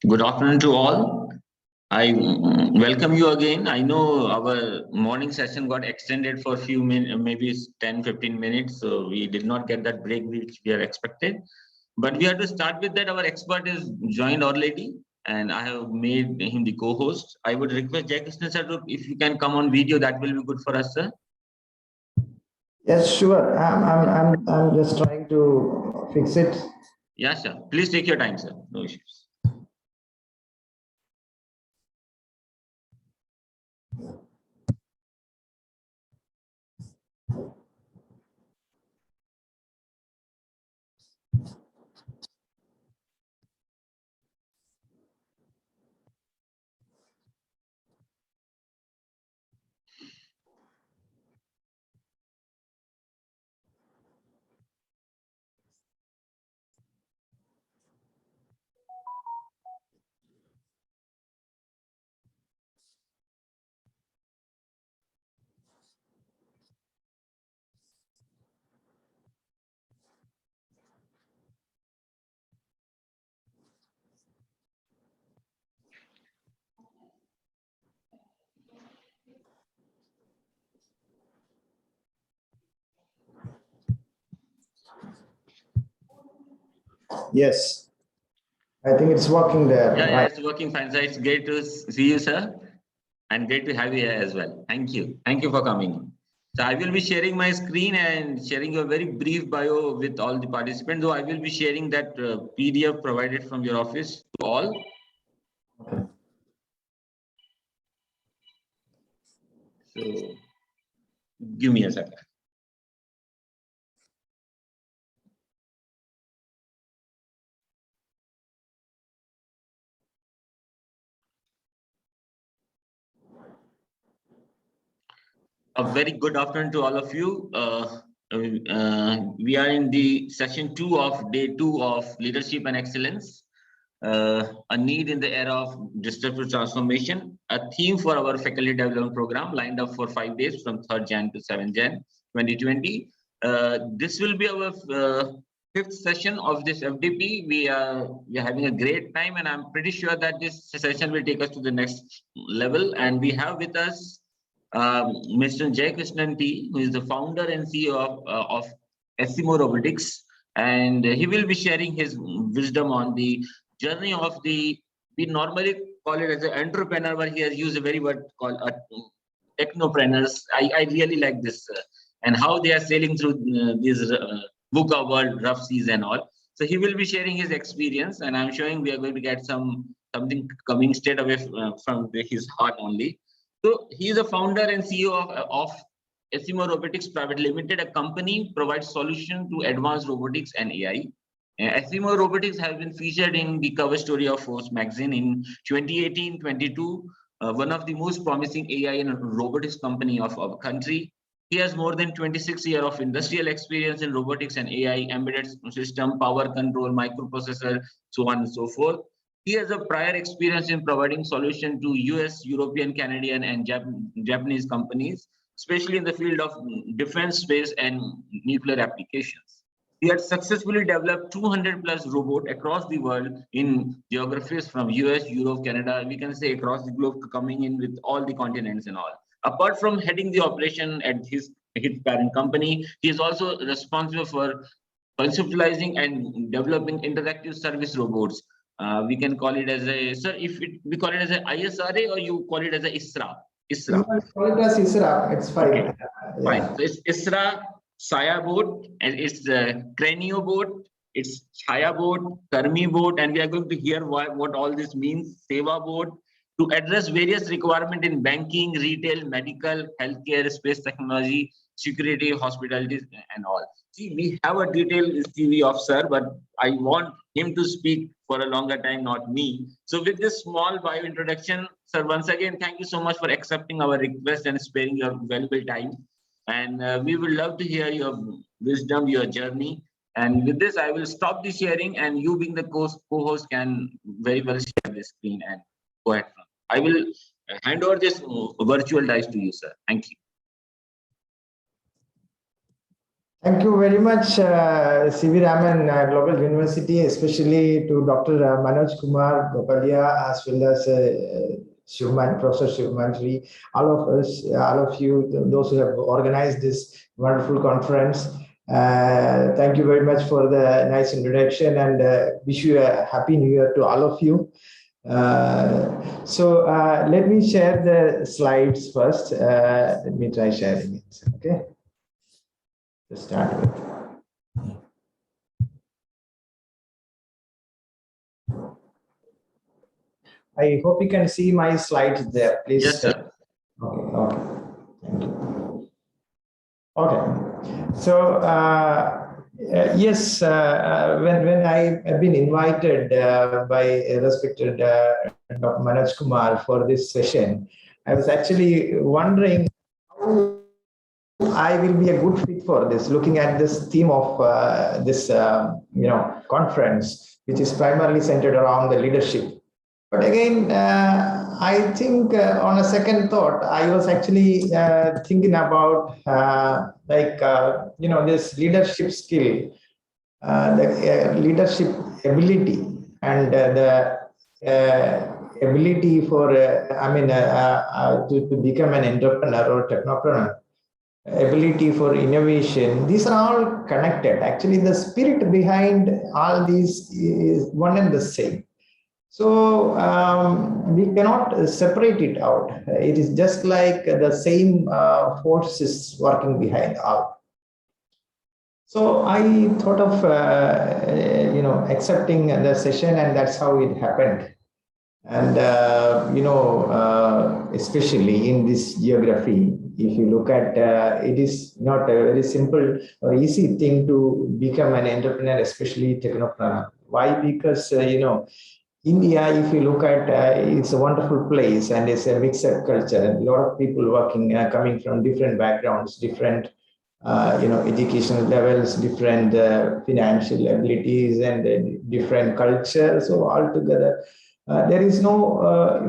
Good afternoon to all. I welcome you again. I know our morning session got extended for a few minutes, maybe 10-15 minutes. So we did not get that break which we are expected. But we have to start with that. Our expert is joined already, and I have made him the co-host. I would request JAYAKRISHNAN sir if you can come on video, that will be good for us, sir. Yes, sure. I'm just trying to fix it. Yeah, sir. Please take your time, sir. No issues. Yes, I think it's working there. Yeah, it's working fine, sir. It's great to see you, sir. And great to have you here as well. Thank you. Thank you for coming. So I will be sharing my screen and sharing a very brief bio with all the participants. Though I will be sharing that PDF provided from your office to all. So give me a second. A very good afternoon to all of you. We are in the session 2 of day 2 of leadership and excellence. A need in the era of disruptive transformation, a theme for our faculty development program lined up for 5 days from 3rd Jan to 7th Jan 2020. This will be our fifth session of this FDP. We are having a great time, and I'm pretty sure that this session will take us to the next level. And we have with us Mr. JAYAKRISHNAN T, who is the founder and CEO of ASIMOV Robotics, and he will be sharing his wisdom on the journey of we normally call it as an entrepreneur, but he has used a very word called technopreneurs. I really like this and how they are sailing through these VUCA world, rough seas and all. So he will be sharing his experience, and I'm showing we are going to get something coming straight away from his heart only. So he is a founder and CEO of ASIMOV Robotics Private Limited, a company provides solution to advanced robotics and AI. ASIMOV Robotics has been featured in the cover story of Force magazine in 2018-22, one of the most promising AI and robotics company of our country. He has more than 26 years of industrial experience in robotics and AI, embedded system, power control, microprocessor, so on and so forth. He has a prior experience in providing solution to US, European, Canadian, and Japanese companies, especially in the field of defense, space, and nuclear applications. He had successfully developed 200 plus robots across the world in geographies from US, Europe, Canada, we can say across the globe, coming in with all the continents and all. Apart from heading the operation at his parent company, he is also responsible for conceptualizing and developing interactive service robots. We can call it as a, sir, we call it as a ISRA, or you call it as a ISRA? ISRA. You can call it as ISRA. It's fine. Okay. Fine. So it's ISRA, Saya boat, and it's Cranio boat, it's Chaya boat, Karmi boat, and we are going to hear what all this means. Seva boat, to address various requirements in banking, retail, medical, healthcare, space technology, security, hospitality, and all. See, we have a detailed CV of sir, but I want him to speak for a longer time, not me. So with this small bio introduction, sir, once again, thank you so much for accepting our request and sparing your valuable time. And we would love to hear your wisdom, your journey. And with this, I will stop the sharing, and you being the co-host can very well share the screen and go ahead. I will hand over this virtual dice to you, sir. Thank you. Thank you very much, C.V. Raman Global University, especially to Dr. Manoj Kumar Gopalia, as well as Professor Shivmanjri, all of us, all of you, those who have organized this wonderful conference. Thank you very much for the nice introduction, and wish you a happy new year to all of you. Let me share the slides first. Let me try sharing it. Okay. To start with. I hope you can see my slides there. Please. Yes, sir. Okay. Thank you. Okay. So yes, when I have been invited by respected Dr. Manoj Kumar for this session, I was actually wondering how I will be a good fit for this, looking at this theme of this conference, which is primarily centered around the leadership. But again, I think on a second thought, I was actually thinking about this leadership skill, the leadership ability, and the ability for to become an entrepreneur or technopreneur, ability for innovation. These are all connected. Actually, the spirit behind all these is one and the same. So we cannot separate it out. It is just like the same forces working behind all. So I thought of accepting the session, and that's how it happened. And especially in this geography, if you look at it is not a very simple or easy thing to become an entrepreneur, especially technopreneur. Why? Because India, if you look at, it's a wonderful place and it's a mixed culture. A lot of people working, coming from different backgrounds, different, educational levels, different financial abilities, and different culture. So altogether, there is no.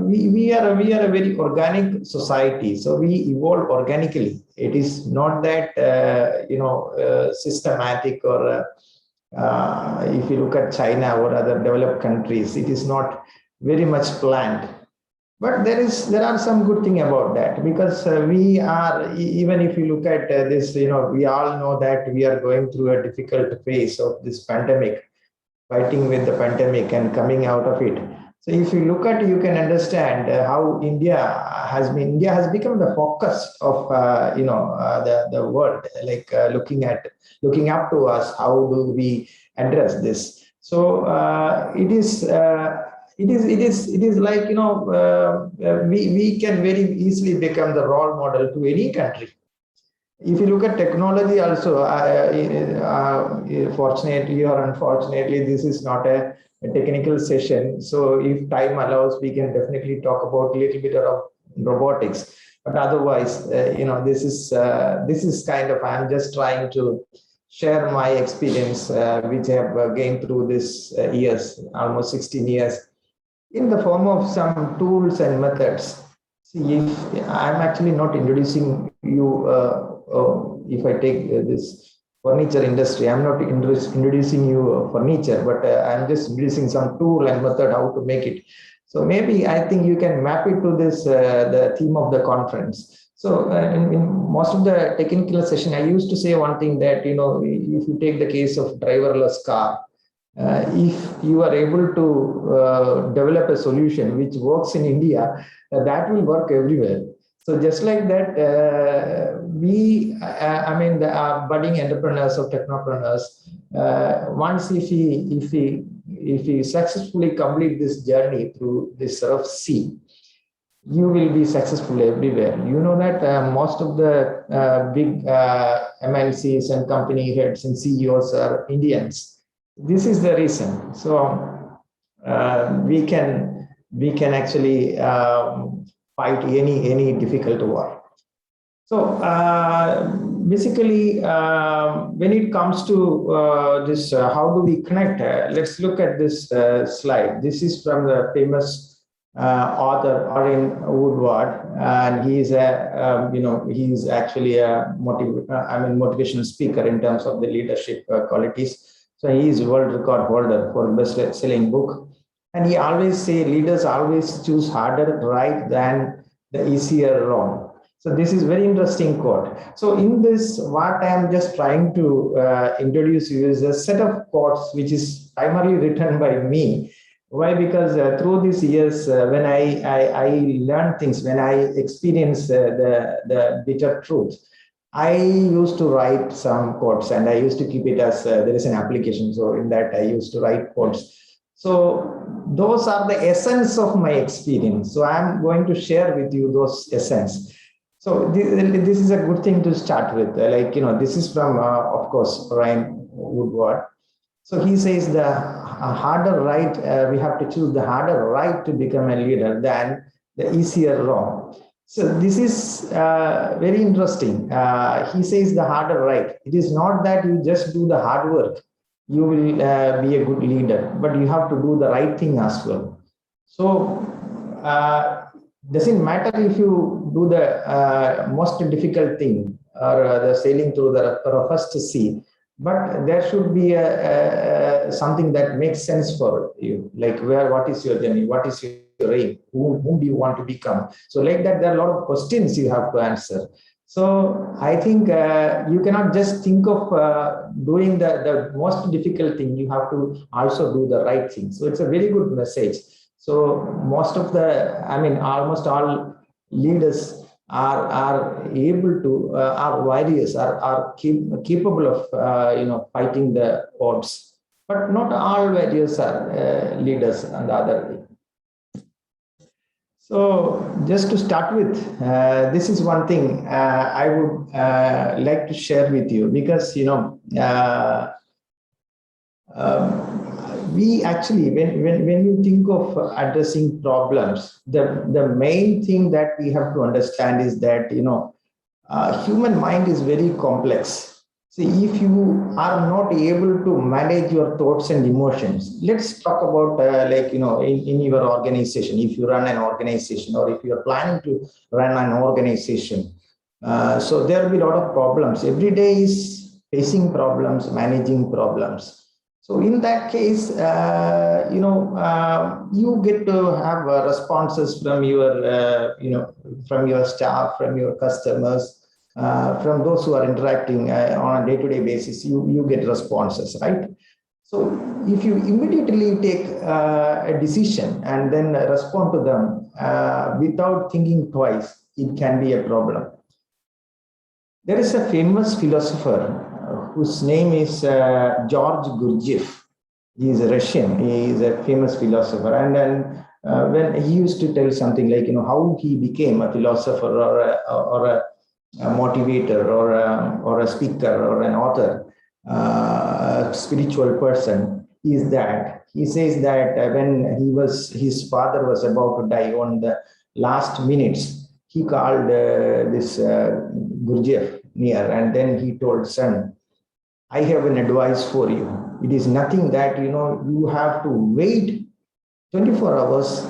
We are a very organic society. So we evolve organically. It is not that systematic or. If you look at China or other developed countries, it is not very much planned. But there are some good thing about that, because we are, even if you look at this, we all know that we are going through a difficult phase of this pandemic, fighting with the pandemic and coming out of it. So if you look at, you can understand how India has become the focus of the world, like looking up to us. How do we address this? So it is like we can very easily become the role model to any country. If you look at technology also, fortunately or unfortunately, this is not a technical session. So if time allows, we can definitely talk about a little bit of robotics. But otherwise, this is kind of, I'm just trying to share my experience, which I have gained through this years, almost 16 years, in the form of some tools and methods. See, if I'm actually not introducing you, if I take this furniture industry, I'm not introducing you furniture, but I'm just introducing some tool and method how to make it. So maybe I think you can map it to this, the theme of the conference. So in most of the technical session, I used to say one thing that, if you take the case of driverless car, if you are able to develop a solution which works in India, that will work everywhere. So just like that, the budding entrepreneurs or technopreneurs, once if we successfully complete this journey through this rough sea, you will be successful everywhere. You know that most of the big MNCs and company heads and CEOs are Indians. This is the reason. So we can actually fight any difficult war. So basically, when it comes to this, how do we connect? Let's look at this slide. This is from the famous author Arjen Woodward, and he is he is actually a motivational speaker in terms of the leadership qualities. So he is world record holder for best-selling book, and he always say leaders always choose harder right than the easier wrong. So this is very interesting quote. So in this, what I am just trying to introduce you is a set of quotes which is primarily written by me. Why? Because through these years, when I learn things, when I experience the bitter truth, I used to write some quotes, and I used to keep it as there is an application. So in that, I used to write quotes. So those are the essence of my experience. So I'm going to share with you those essence. So this is a good thing to start with. This is from, of course, Ryan Woodward. So he says the harder right, we have to choose the harder right to become a leader than the easier wrong. So this is very interesting. He says the harder right. It is not that you just do the hard work, you will be a good leader, but you have to do the right thing as well. So doesn't matter if you do the most difficult thing or the sailing through the first sea, but there should be something that makes sense for you, like what is your journey, what is your aim, whom do you want to become. So like that, there are a lot of questions you have to answer. So I think you cannot just think of doing the most difficult thing. You have to also do the right thing. So it's a very good message. So most of almost all leaders are able to, are warriors, are capable of, fighting the odds. But not all warriors are leaders on the other way. So just to start with, this is one thing I would like to share with you, because, we actually, when you think of addressing problems, the main thing that we have to understand is that, human mind is very complex. See, if you are not able to manage your thoughts and emotions, let's talk about in your organization, if you run an organization or if you are planning to run an organization. So there will be a lot of problems. Every day is facing problems, managing problems. So in that case, you get to have responses from your, from your staff, from your customers, from those who are interacting on a day-to-day basis. You get responses, right? So if you immediately take a decision and then respond to them without thinking twice, it can be a problem. There is a famous philosopher whose name is George Gurdjieff. He is a Russian. He is a famous philosopher. And then when he used to tell something like, how he became a philosopher or a motivator or a speaker or an author, a spiritual person, is that he says that when his father was about to die, on the last minutes, he called this Gurdjieff near, and then he told, son, I have an advice for you. It is nothing that, you have to wait 24 hours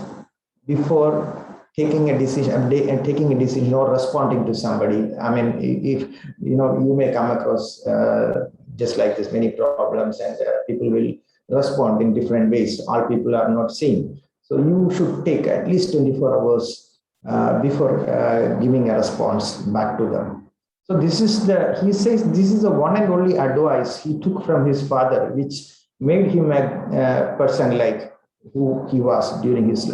before taking a decision or responding to somebody. I mean, if, you may come across just like this many problems, and people will respond in different ways. All people are not same. So you should take at least 24 hours before giving a response back to them. So he says this is the one and only advice he took from his father, which made him a person like who he was during his,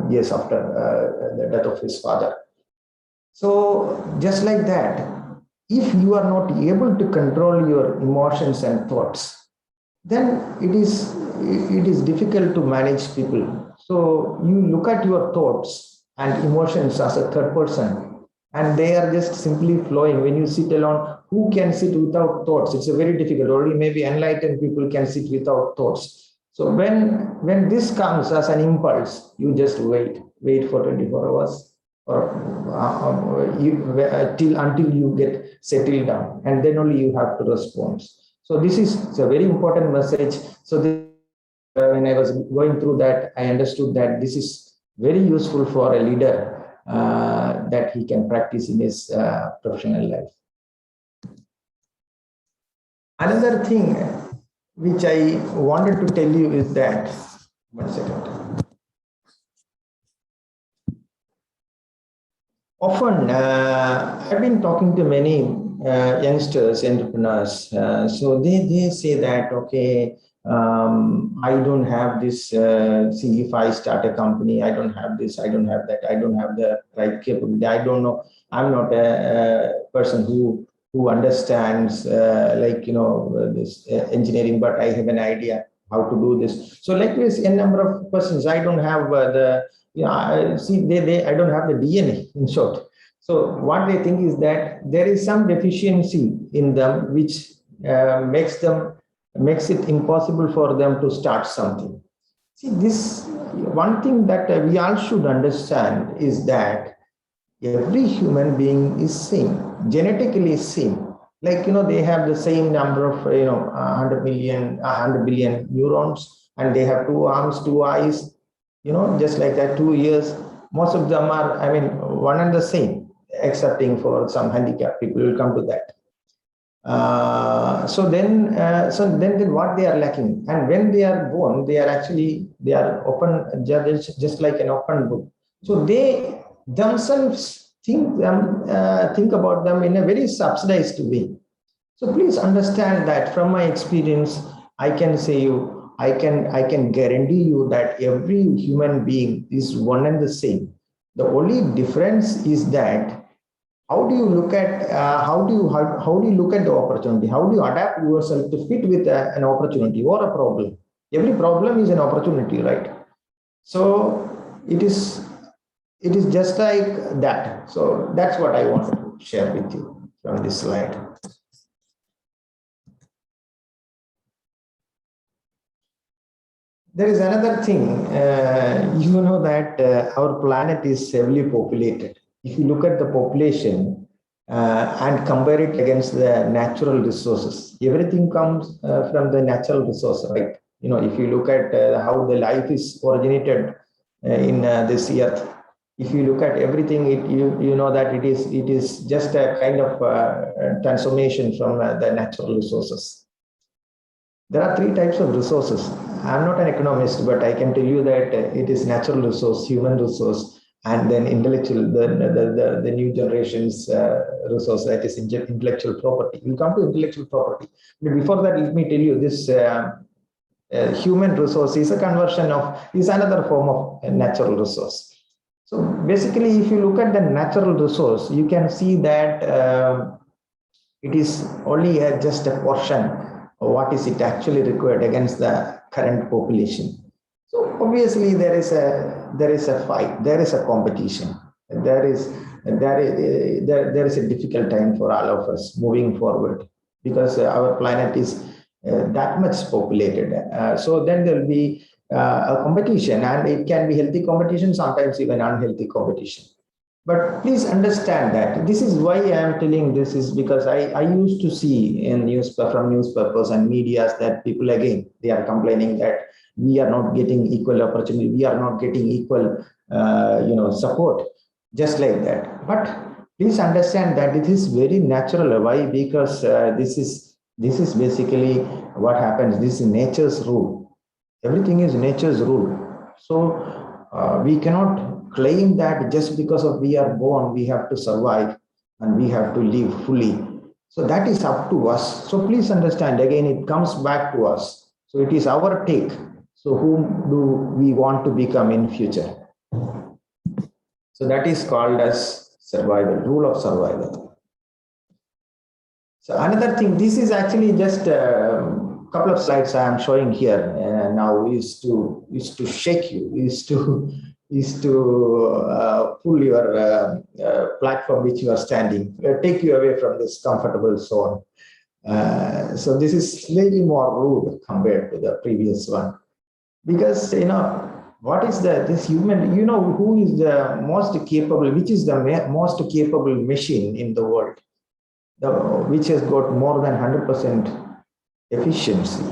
years after the death of his father. So just like that, if you are not able to control your emotions and thoughts, then it is difficult to manage people. So you look at your thoughts and emotions as a third person, and they are just simply flowing. When you sit alone, who can sit without thoughts? It's a very difficult. Only maybe enlightened people can sit without thoughts. So when this comes as an impulse, you just wait for 24 hours or until you get settled down, and then only you have to respond. So this is a very important message. So this when I was going through that, I understood that this is very useful for a leader that he can practice in his professional life. Another thing which I wanted to tell you is that, one second. Often, I've been talking to many youngsters, entrepreneurs. So they say that, okay, I don't have this. See, if I start a company, I don't have this, I don't have that, I don't have the right capability. I don't know. I'm not a person who understands this engineering, but I have an idea how to do this. So like this, a number of persons, I don't have I don't have the DNA, in short. So what they think is that there is some deficiency in them which makes it impossible for them to start something. See, this one thing that we all should understand is that every human being is same, genetically same. Like, they have the same number of, 100 billion neurons, and they have 2 arms, 2 eyes, just like that, 2 ears. Most of them are, one and the same, excepting for some handicapped people. We'll come to that. So then what they are lacking, and when they are born, they are open, just like an open book. So they themselves think about them in a very subsidized way. So please understand that from my experience, I can say you, I can guarantee you that every human being is one and the same. The only difference is that how do you look at how do you look at the opportunity? How do you adapt yourself to fit with an opportunity or a problem? Every problem is an opportunity, right? So it is just like that. So that's what I want to share with you from this slide. There is another thing, that our planet is heavily populated. If you look at the population and compare it against the natural resources, everything comes from the natural resource, right? If you look at how the life is originated in this earth, if you look at everything, you know that it is just a kind of transformation from the natural resources. There are 3 types of resources. I'm not an economist, but I can tell you that it is natural resource, human resource, and then intellectual, the new generation's resource, that is intellectual property. We'll come to intellectual property. But before that, let me tell you this human resource is another form of natural resource. So basically, if you look at the natural resource, you can see that it is only just a portion of what is it actually required against the current population. So obviously there is a fight, there is a competition, there is a difficult time for all of us moving forward, because our planet is that much populated. So then there will be a competition, and it can be healthy competition, sometimes even unhealthy competition. But please understand that this is why I am telling this, is because I used to see in from newspapers and medias that people, again, they are complaining that we are not getting equal opportunity, we are not getting equal support, just like that. But please understand that it is very natural. Why? Because this is basically what happens. This is nature's rule. Everything is nature's rule. So we cannot claim that just because of we are born, we have to survive and we have to live fully. So that is up to us. So please understand, again, it comes back to us. So it is our take. So whom do we want to become in future? So that is called as survival, rule of survival. So another thing, this is actually just a couple of slides I am showing here now is to shake you, is to pull your platform which you are standing, take you away from this comfortable zone. So this is slightly more rude compared to the previous one, because what is this human? Who is the most capable? Which is the most capable machine in the world? Which has got more than 100% efficiency.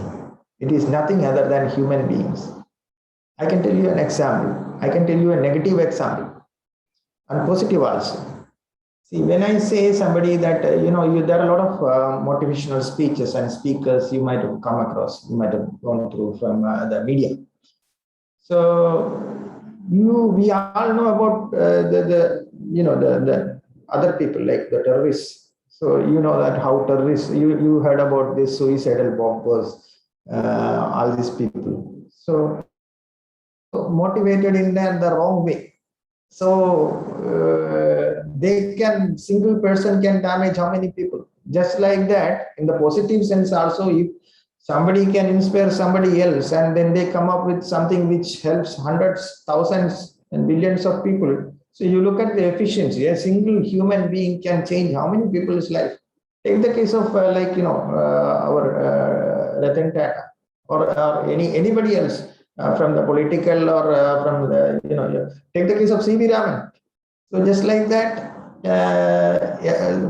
It is nothing other than human beings. I can tell you an example. I can tell you a negative example and positive also. See, when I say somebody that, there are a lot of motivational speeches and speakers you might have come across, you might have gone through from the media. So we all know about the other people like the terrorists. So you know that how terrorists, you heard about this suicidal bombers, all these people. So motivated in the wrong way. So single person can damage how many people? Just like that, in the positive sense also, if somebody can inspire somebody else and then they come up with something which helps hundreds, thousands and billions of people. So you look at the efficiency, a single human being can change how many people's life. Take the case of our Ratan Tata or anybody else. From the political or from the, take the case of C.V. Raman. So just like that,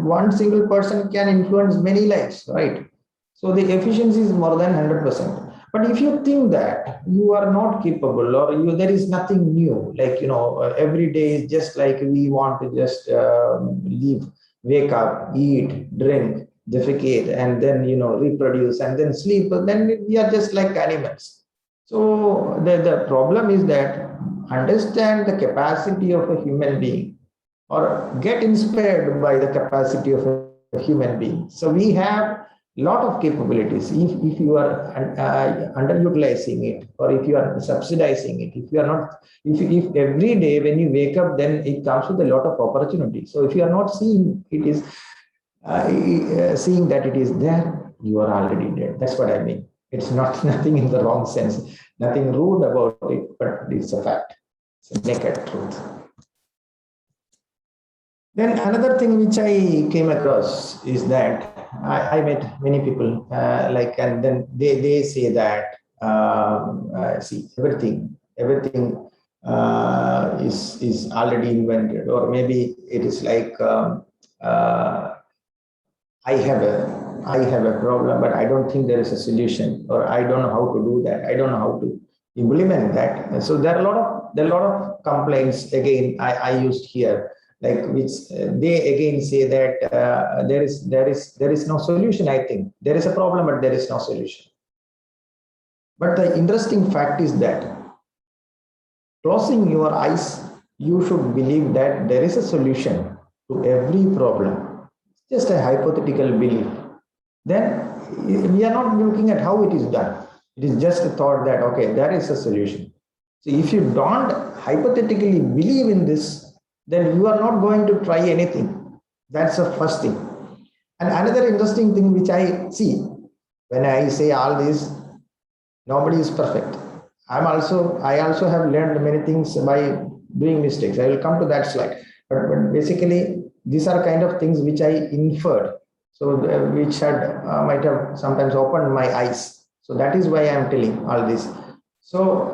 one single person can influence many lives, right? So the efficiency is more than 100%. But if you think that you are not capable or there is nothing new, like, every day is just like we want to just live, wake up, eat, drink, defecate, and then, reproduce and then sleep, then we are just like animals. So the problem is that understand the capacity of a human being or get inspired by the capacity of a human being. So we have a lot of capabilities. If you are underutilizing it or if you are subsidizing it, if you are not, if every day when you wake up, then it comes with a lot of opportunity. So if you are not seeing it is, seeing that it is there, you are already dead. That's what I mean. It's not nothing in the wrong sense, nothing rude about it, but it's a fact. It's a naked truth. Then another thing which I came across is that I met many people and then they say that see, everything is already invented, or maybe it is like I have a problem, but I don't think there is a solution, or I don't know how to do that. I don't know how to implement that. And so there are a lot of complaints again I used here, like which they again say that there is no solution. I think there is a problem, but there is no solution. But the interesting fact is that closing your eyes, you should believe that there is a solution to every problem. Just a hypothetical belief. Then we are not looking at how it is done. It is just a thought that, okay, there is a solution. So if you don't hypothetically believe in this, then you are not going to try anything. That's the first thing. And another interesting thing which I see when I say all this, nobody is perfect. I also have learned many things by doing mistakes. I will come to that slide. But basically, these are kind of things which I inferred, so which had might have sometimes opened my eyes. So that is why I am telling all this. So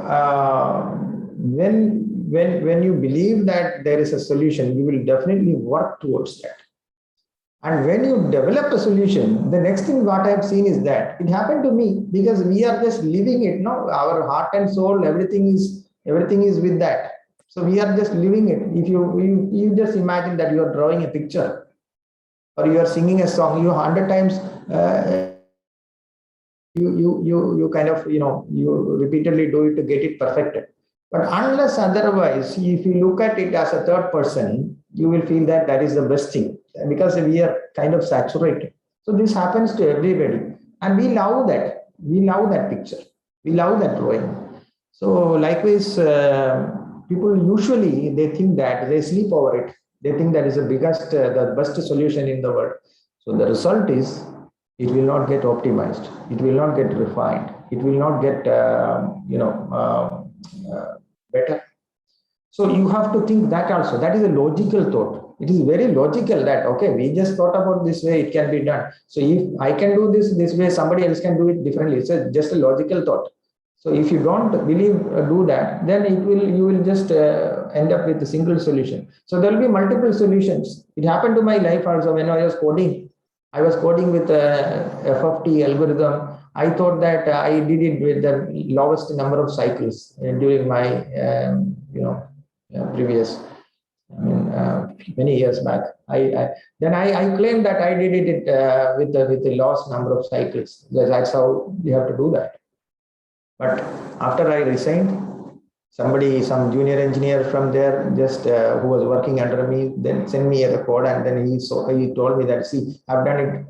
when you believe that there is a solution, you will definitely work towards that. And when you develop a solution, the next thing what I have seen is that it happened to me, because we are just living it. No, our heart and soul, everything is with that. So we are just living it. If you just imagine that you are drawing a picture or you are singing a song, you 100 times you kind of you repeatedly do it to get it perfected. But unless otherwise, if you look at it as a third person, you will feel that that is the best thing, because we are kind of saturated. So this happens to everybody, and we love that. We love that picture. We love that drawing. So likewise, people usually they think that they sleep over it. They think that is the biggest, the best solution in the world. So the result is it will not get optimized. It will not get refined. It will not get better. So you have to think that also. That is a logical thought. It is very logical that, okay, we just thought about this way, it can be done. So if I can do this way, somebody else can do it differently. It's just a logical thought. So if you don't believe, do that, then you will just end up with a single solution. So there will be multiple solutions. It happened to my life also when I was coding. I was coding with a FFT algorithm I thought that I did it with the lowest number of cycles during my, previous, many years back. I claimed that I did it with the lowest number of cycles. That's how you have to do that. But after I resigned, some junior engineer from there, just who was working under me, then sent me the code, and then he told me that, see, I've done it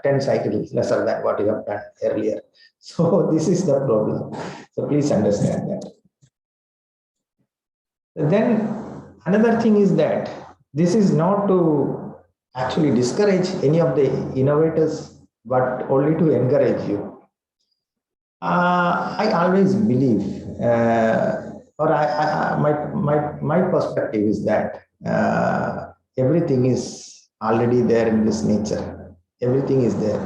10 cycles lesser than what you have done earlier. So this is the problem. So please understand that. Then another thing is that this is not to actually discourage any of the innovators, but only to encourage you. I always believe, my perspective is that everything is already there in this nature. Everything is there.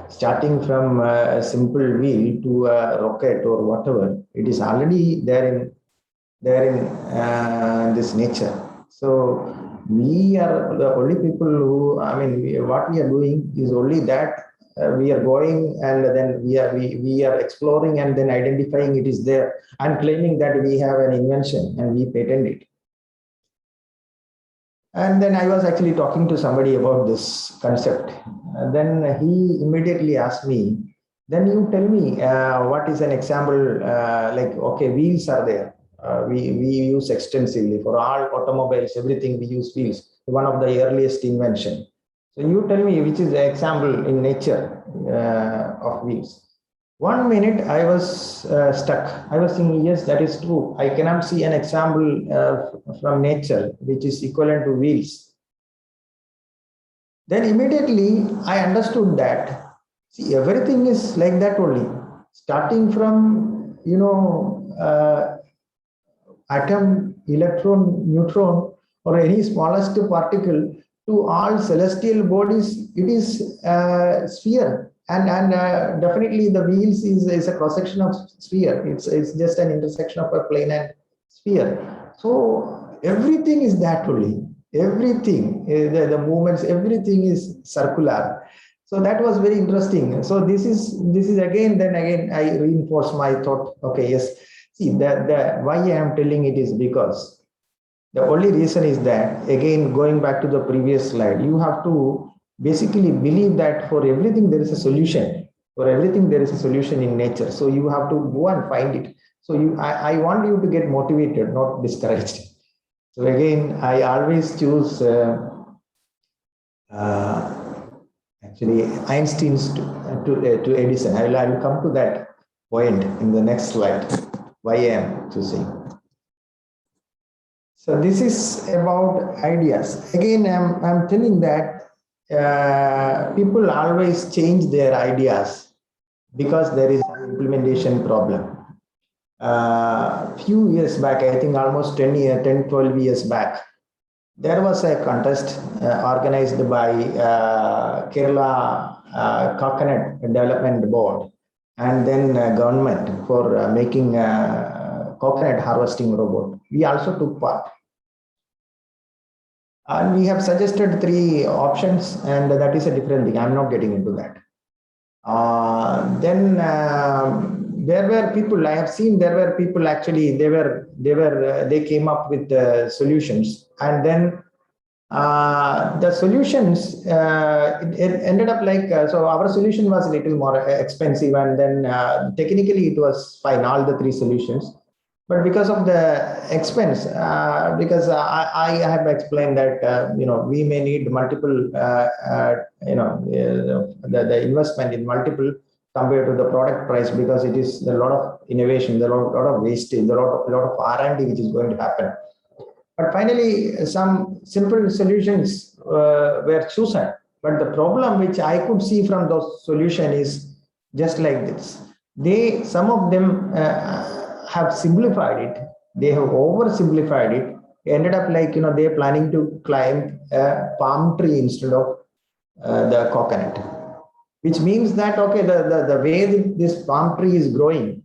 Starting from a simple wheel to a rocket or whatever, it is already there in this nature. So we are the only people who, what we are doing is only that. We are going and then we are exploring and then identifying it is there and claiming that we have an invention and we patent it. And then I was actually talking to somebody about this concept. And then he immediately asked me, then you tell me what is an example, like, okay, wheels are there. We use extensively for all automobiles, everything we use wheels, one of the earliest invention. So you tell me which is the example in nature of wheels. 1 minute I was stuck. I was thinking, yes, that is true. I cannot see an example from nature which is equivalent to wheels. Then immediately I understood that, see, everything is like that only. Starting from, atom, electron, neutron, or any smallest particle, to all celestial bodies, it is a sphere, and definitely the wheels is a cross section of sphere. It's just an intersection of a plane and sphere. So everything is that only. Everything, the movements, everything is circular. So that was very interesting. So this is again. Then again, I reinforce my thought. Okay, yes. See, the why I am telling it is because the only reason is that, again, going back to the previous slide, you have to basically believe that for everything there is a solution. For everything there is a solution in nature. So you have to go and find it. So I want you to get motivated, not discouraged. So again, I always choose actually Einstein's to Edison. I will come to that point in the next slide. Why I am choosing. So this is about ideas. Again, I'm telling that people always change their ideas because there is an implementation problem. Few years back, I think almost 12 years back, there was a contest organized by Kerala Coconut Development Board and then government for making coconut harvesting robot. We also took part. And we have suggested 3 options, and that is a different thing. I'm not getting into that. Then there were people, I have seen there were people actually, they came up with solutions, and then the solutions, it ended up like, so our solution was a little more expensive, and then technically it was fine, all the 3 solutions. But because of the expense, because I have explained that, we may need multiple, the investment in multiple compared to the product price, because it is a lot of innovation, there are a lot of wastage, there are a lot of R&D which is going to happen. But finally, some simple solutions were chosen. But the problem which I could see from those solutions is just like this. Some of them have simplified it. They have oversimplified it. Ended up like, they're planning to climb a palm tree instead of the coconut, which means that, okay, the way this palm tree is growing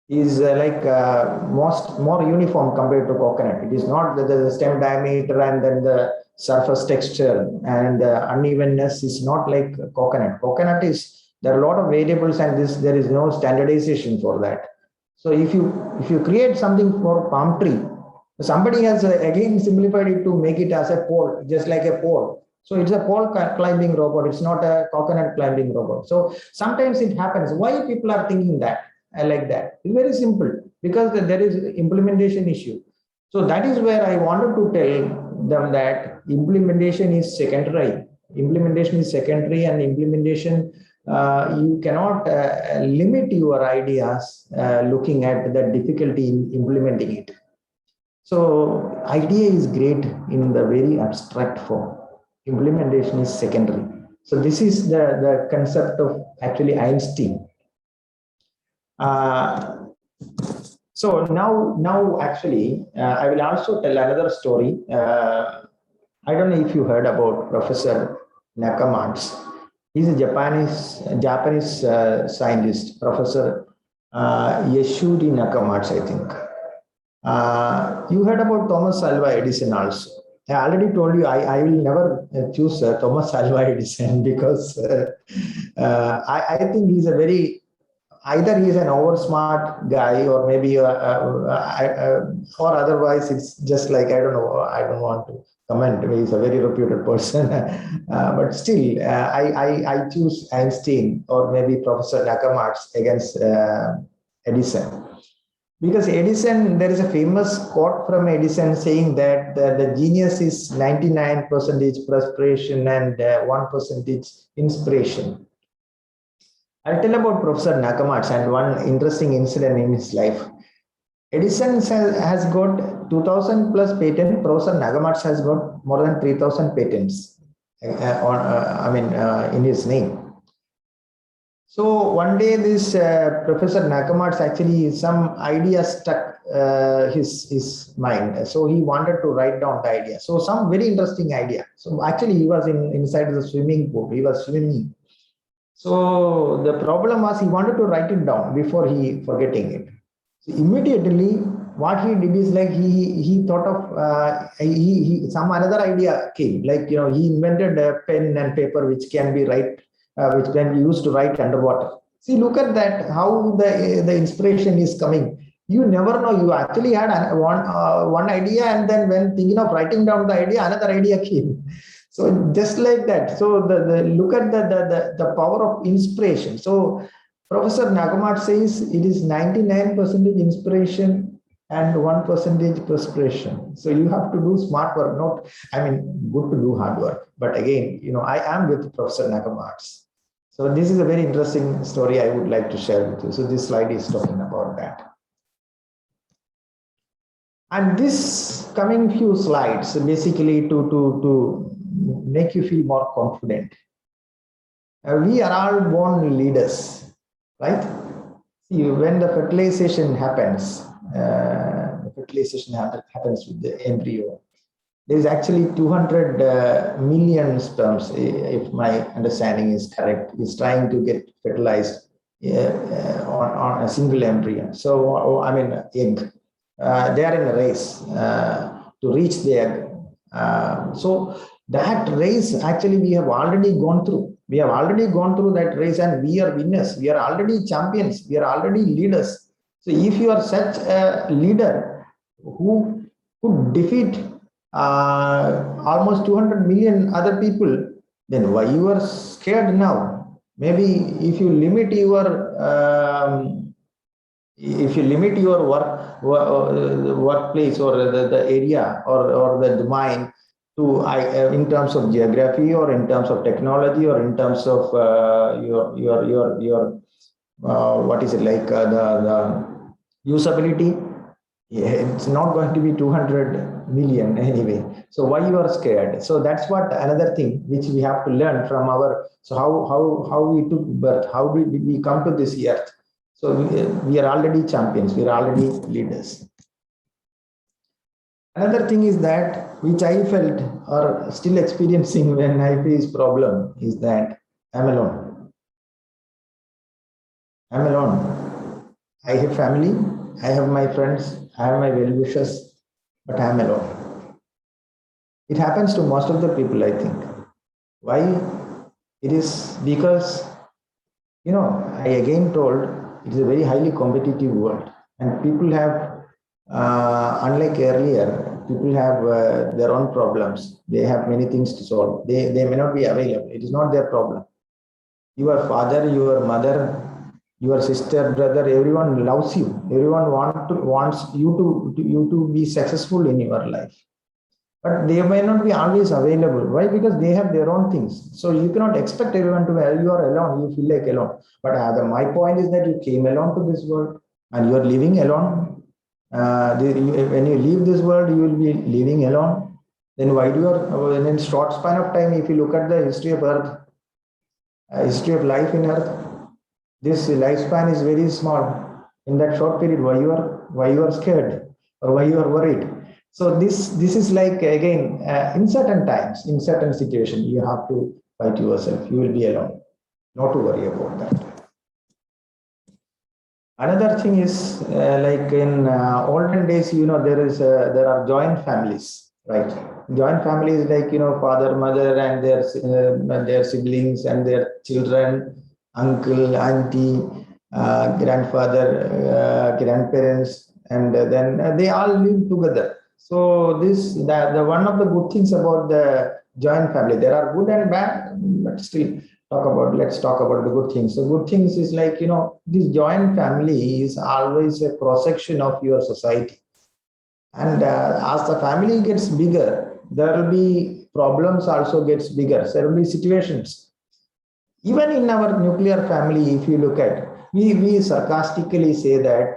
is more uniform compared to coconut. It is not the stem diameter and then the surface texture and the unevenness is not like coconut. Coconut is There are a lot of variables, and there is no standardization for that. So if you create something for palm tree, somebody has again simplified it to make it as a pole, just like a pole. So it's a pole climbing robot. It's not a coconut climbing robot. So sometimes it happens. Why people are thinking that? I like that. It's very simple, because there is implementation issue. So that is where I wanted to tell them that implementation is secondary. Implementation is secondary, and implementation, you cannot limit your ideas looking at the difficulty in implementing it. So idea is great in the very abstract form. Implementation is secondary. So this is the concept of actually Einstein. So now actually, I will also tell another story. I don't know if you heard about Professor Nakamatsu. He's a Japanese scientist, Professor Yashuri Nakamatsu, I think. You heard about Thomas Alva Edison also. I already told you I will never choose Thomas Alva Edison, because I think he's a very, either he's an over smart guy, or maybe or otherwise it's just like, I don't know, I don't want to comment. He's a very reputed person, but still I choose Einstein or maybe Professor Nakamatsu against Edison. Because Edison, there is a famous quote from Edison saying that the genius is 99% perspiration and 1% inspiration. I'll tell about Professor Nakamatsu and one interesting incident in his life. Edison has got 2,000 plus patents. Professor Nakamatsu has got more than 3,000 patents in his name. So one day this Professor Nakamatsu, actually some idea struck his mind. So he wanted to write down the idea. So some very interesting idea. So actually he was inside the swimming pool. He was swimming. So the problem was he wanted to write it down before he forgetting it. So immediately what he did is like he thought of some another idea came, like he invented a pen and paper which can be which can be used to write underwater. See, look at that, how the inspiration is coming. You never know. You actually had one idea, and then when thinking of writing down the idea, another idea came. So just like that. So the look at the power of inspiration. So Professor Nakamatsu says it is 99% inspiration and 1% perspiration. So you have to do smart work, not, good to do hard work. But again, I am with Professor Nakamatsu. So this is a very interesting story I would like to share with you. So this slide is talking about that. And this coming few slides, basically to make you feel more confident. We are all born leaders, right? See, when the fertilization happens, happens with the embryo. There is actually 200 million sperms, if my understanding is correct, is trying to get fertilized on a single embryo. So, egg. They are in a race to reach the egg. So that race, actually, we have already gone through. We have already gone through that race, and we are winners. We are already champions. We are already leaders. So if you are such a leader who could defeat almost 200 million other people, then why you are scared now? Maybe if you limit your workplace or the area or the domain to in terms of geography or in terms of technology or in terms of your what is it like the usability, it's not going to be 200 million anyway. So why you are scared? So that's what another thing which we have to learn from our. So how we took birth? How did we come to this earth? So we are already champions. We are already leaders. Another thing is that which I felt or still experiencing when I face problem is that I'm alone. I'm alone. I have family. I have my friends. I have my well-wishers, but I am alone. It happens to most of the people, I think. Why? It is because I again told it is a very highly competitive world, and people have, unlike earlier, people have their own problems. They have many things to solve. They may not be available. It is not their problem. Your father, your mother, your sister, brother, everyone loves you. Everyone wants you to be successful in your life. But they may not be always available. Why? Because they have their own things. So you cannot expect everyone to have, you are alone, you feel like alone. But my point is that you came alone to this world and you are living alone. When you leave this world, you will be living alone. Then why do you are, in a short span of time, if you look at the history of Earth, history of life in Earth, this lifespan is very small. In that short period, why you are scared or why you are worried? So this is like, again, in certain times, in certain situations, you have to fight yourself. You will be alone. Not to worry about that. Another thing is, like in olden days, there are joint families, right? Joint family is like, father, mother, and their siblings and their children, uncle, auntie, grandfather, grandparents, and then they all live together. So the one of the good things about the joint family, there are good and bad, but still let's talk about the good things. The good things is like, this joint family is always a cross-section of your society. And as the family gets bigger, there will be problems also gets bigger. There will be situations. Even in our nuclear family, if you look at, we sarcastically say that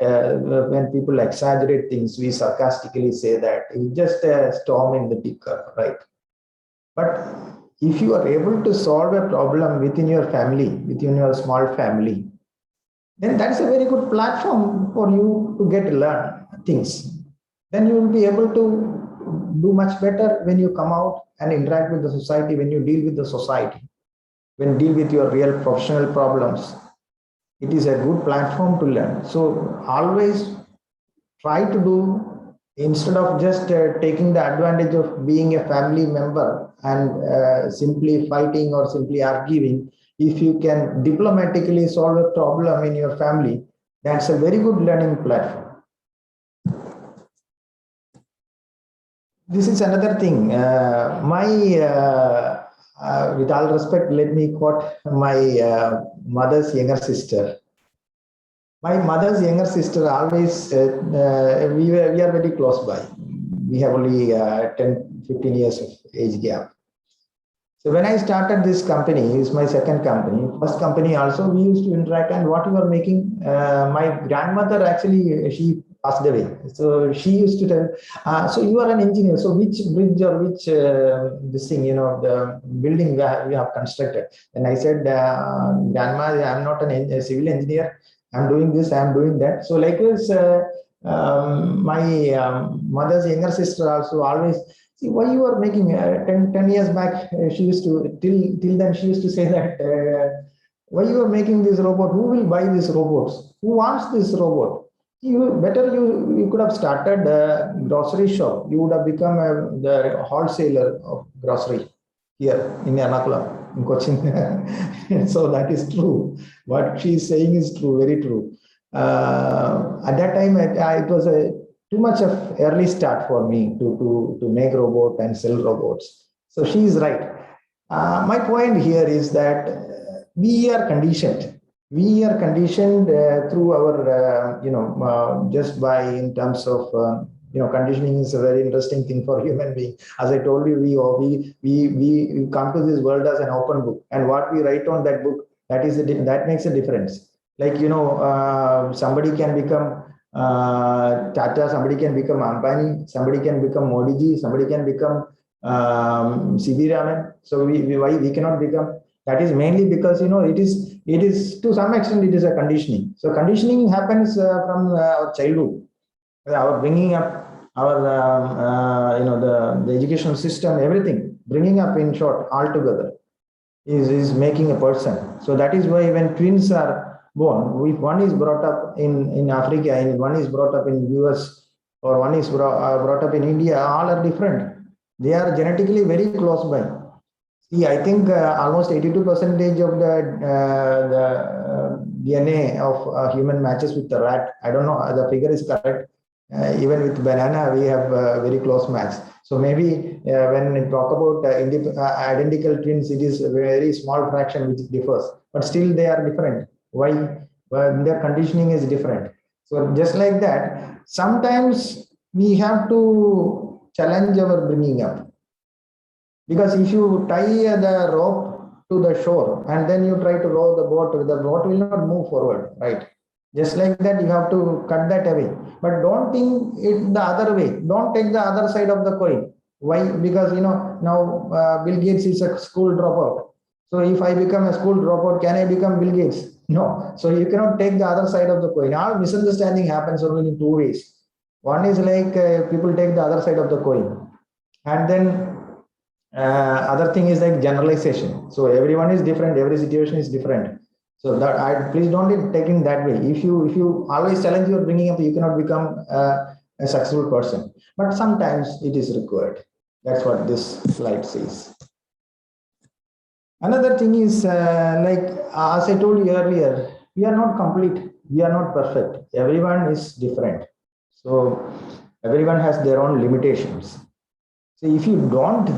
when people exaggerate things, we sarcastically say that it's just a storm in the teacup, right? But if you are able to solve a problem within your family, within your small family, then that's a very good platform for you to learn things. Then you will be able to do much better when you come out and interact with the society, when you deal with the society, when you deal with your real professional problems. It is a good platform to learn. So always try to do, instead of just taking the advantage of being a family member and simply fighting or simply arguing, if you can diplomatically solve a problem in your family, that's a very good learning platform. This is another thing. With all respect, let me quote my mother's younger sister. My mother's younger sister always, we are very close by. We have only 10, 15 years of age gap. So when I started this company, it's my second company. First company also, we used to interact, and what we were making, my grandmother actually, she passed away. So she used to tell, so you are an engineer, so which bridge or which this thing, the building we have constructed. And I said, Grandma, I'm not a civil engineer. I'm doing this, I'm doing that. So likewise, my mother's younger sister also always, see, why you are making 10 years back, she used to, till then she used to say that, why you are making this robot? Who will buy these robots? Who wants this robot? You could have started a grocery shop. You would have become the wholesaler of grocery here in Ernakulam, in Cochin. So that is true. What she is saying is true, very true. At that time, it was too much of early start for me to make robot and sell robots. So she is right. My point here is that we are conditioned. We are conditioned through our, just by in terms of, conditioning is a very interesting thing for human being. As I told you, we come to this world as an open book, and what we write on that book, that makes a difference. Like, somebody can become Tata, somebody can become Ambani, somebody can become Modi ji, somebody can become C.V. Raman. So why we cannot become? That is mainly because, it is to some extent, it is a conditioning. So conditioning happens from our childhood, our bringing up, our, the educational system, everything, bringing up, in short, altogether is making a person. So that is why when twins are born, if one is brought up in Africa and one is brought up in US, or one is brought up in India, all are different. They are genetically very close by. See, I think almost 82% of the DNA of human matches with the rat. I don't know the figure is correct. Even with banana, we have very close match. So maybe when we talk about identical twins, it is a very small fraction which differs, but still they are different. Why? Well, their conditioning is different. So just like that, sometimes we have to challenge our bringing up. Because if you tie the rope to the shore and then you try to row the boat will not move forward, right? Just like that, you have to cut that away. But don't think it the other way. Don't take the other side of the coin. Why? Because now Bill Gates is a school dropout. So if I become a school dropout, can I become Bill Gates? No. So you cannot take the other side of the coin. All misunderstanding happens only in two ways. One is like people take the other side of the coin, and then other thing is like generalization. So everyone is different, every situation is different. So that I please don't take it that way. If you always challenge your bringing up, you cannot become a successful person. But sometimes it is required. That's what this slide says. Another thing is like as I told you earlier, we are not complete, we are not perfect. Everyone is different. So everyone has their own limitations. So if you don't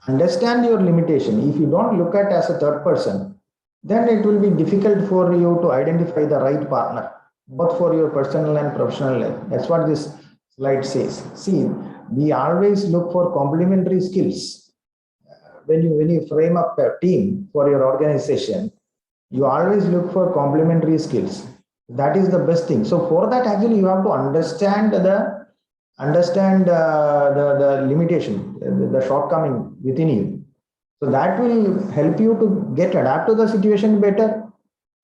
understand your limitation, if you don't look at as a third person, then it will be difficult for you to identify the right partner, both for your personal and professional life. That's what this slide says. See, we always look for complementary skills. When you frame up a team for your organization, you always look for complementary skills. That is the best thing. So for that, actually, you have to understand the limitation, the shortcoming within you. So that will help you to adapt to the situation better,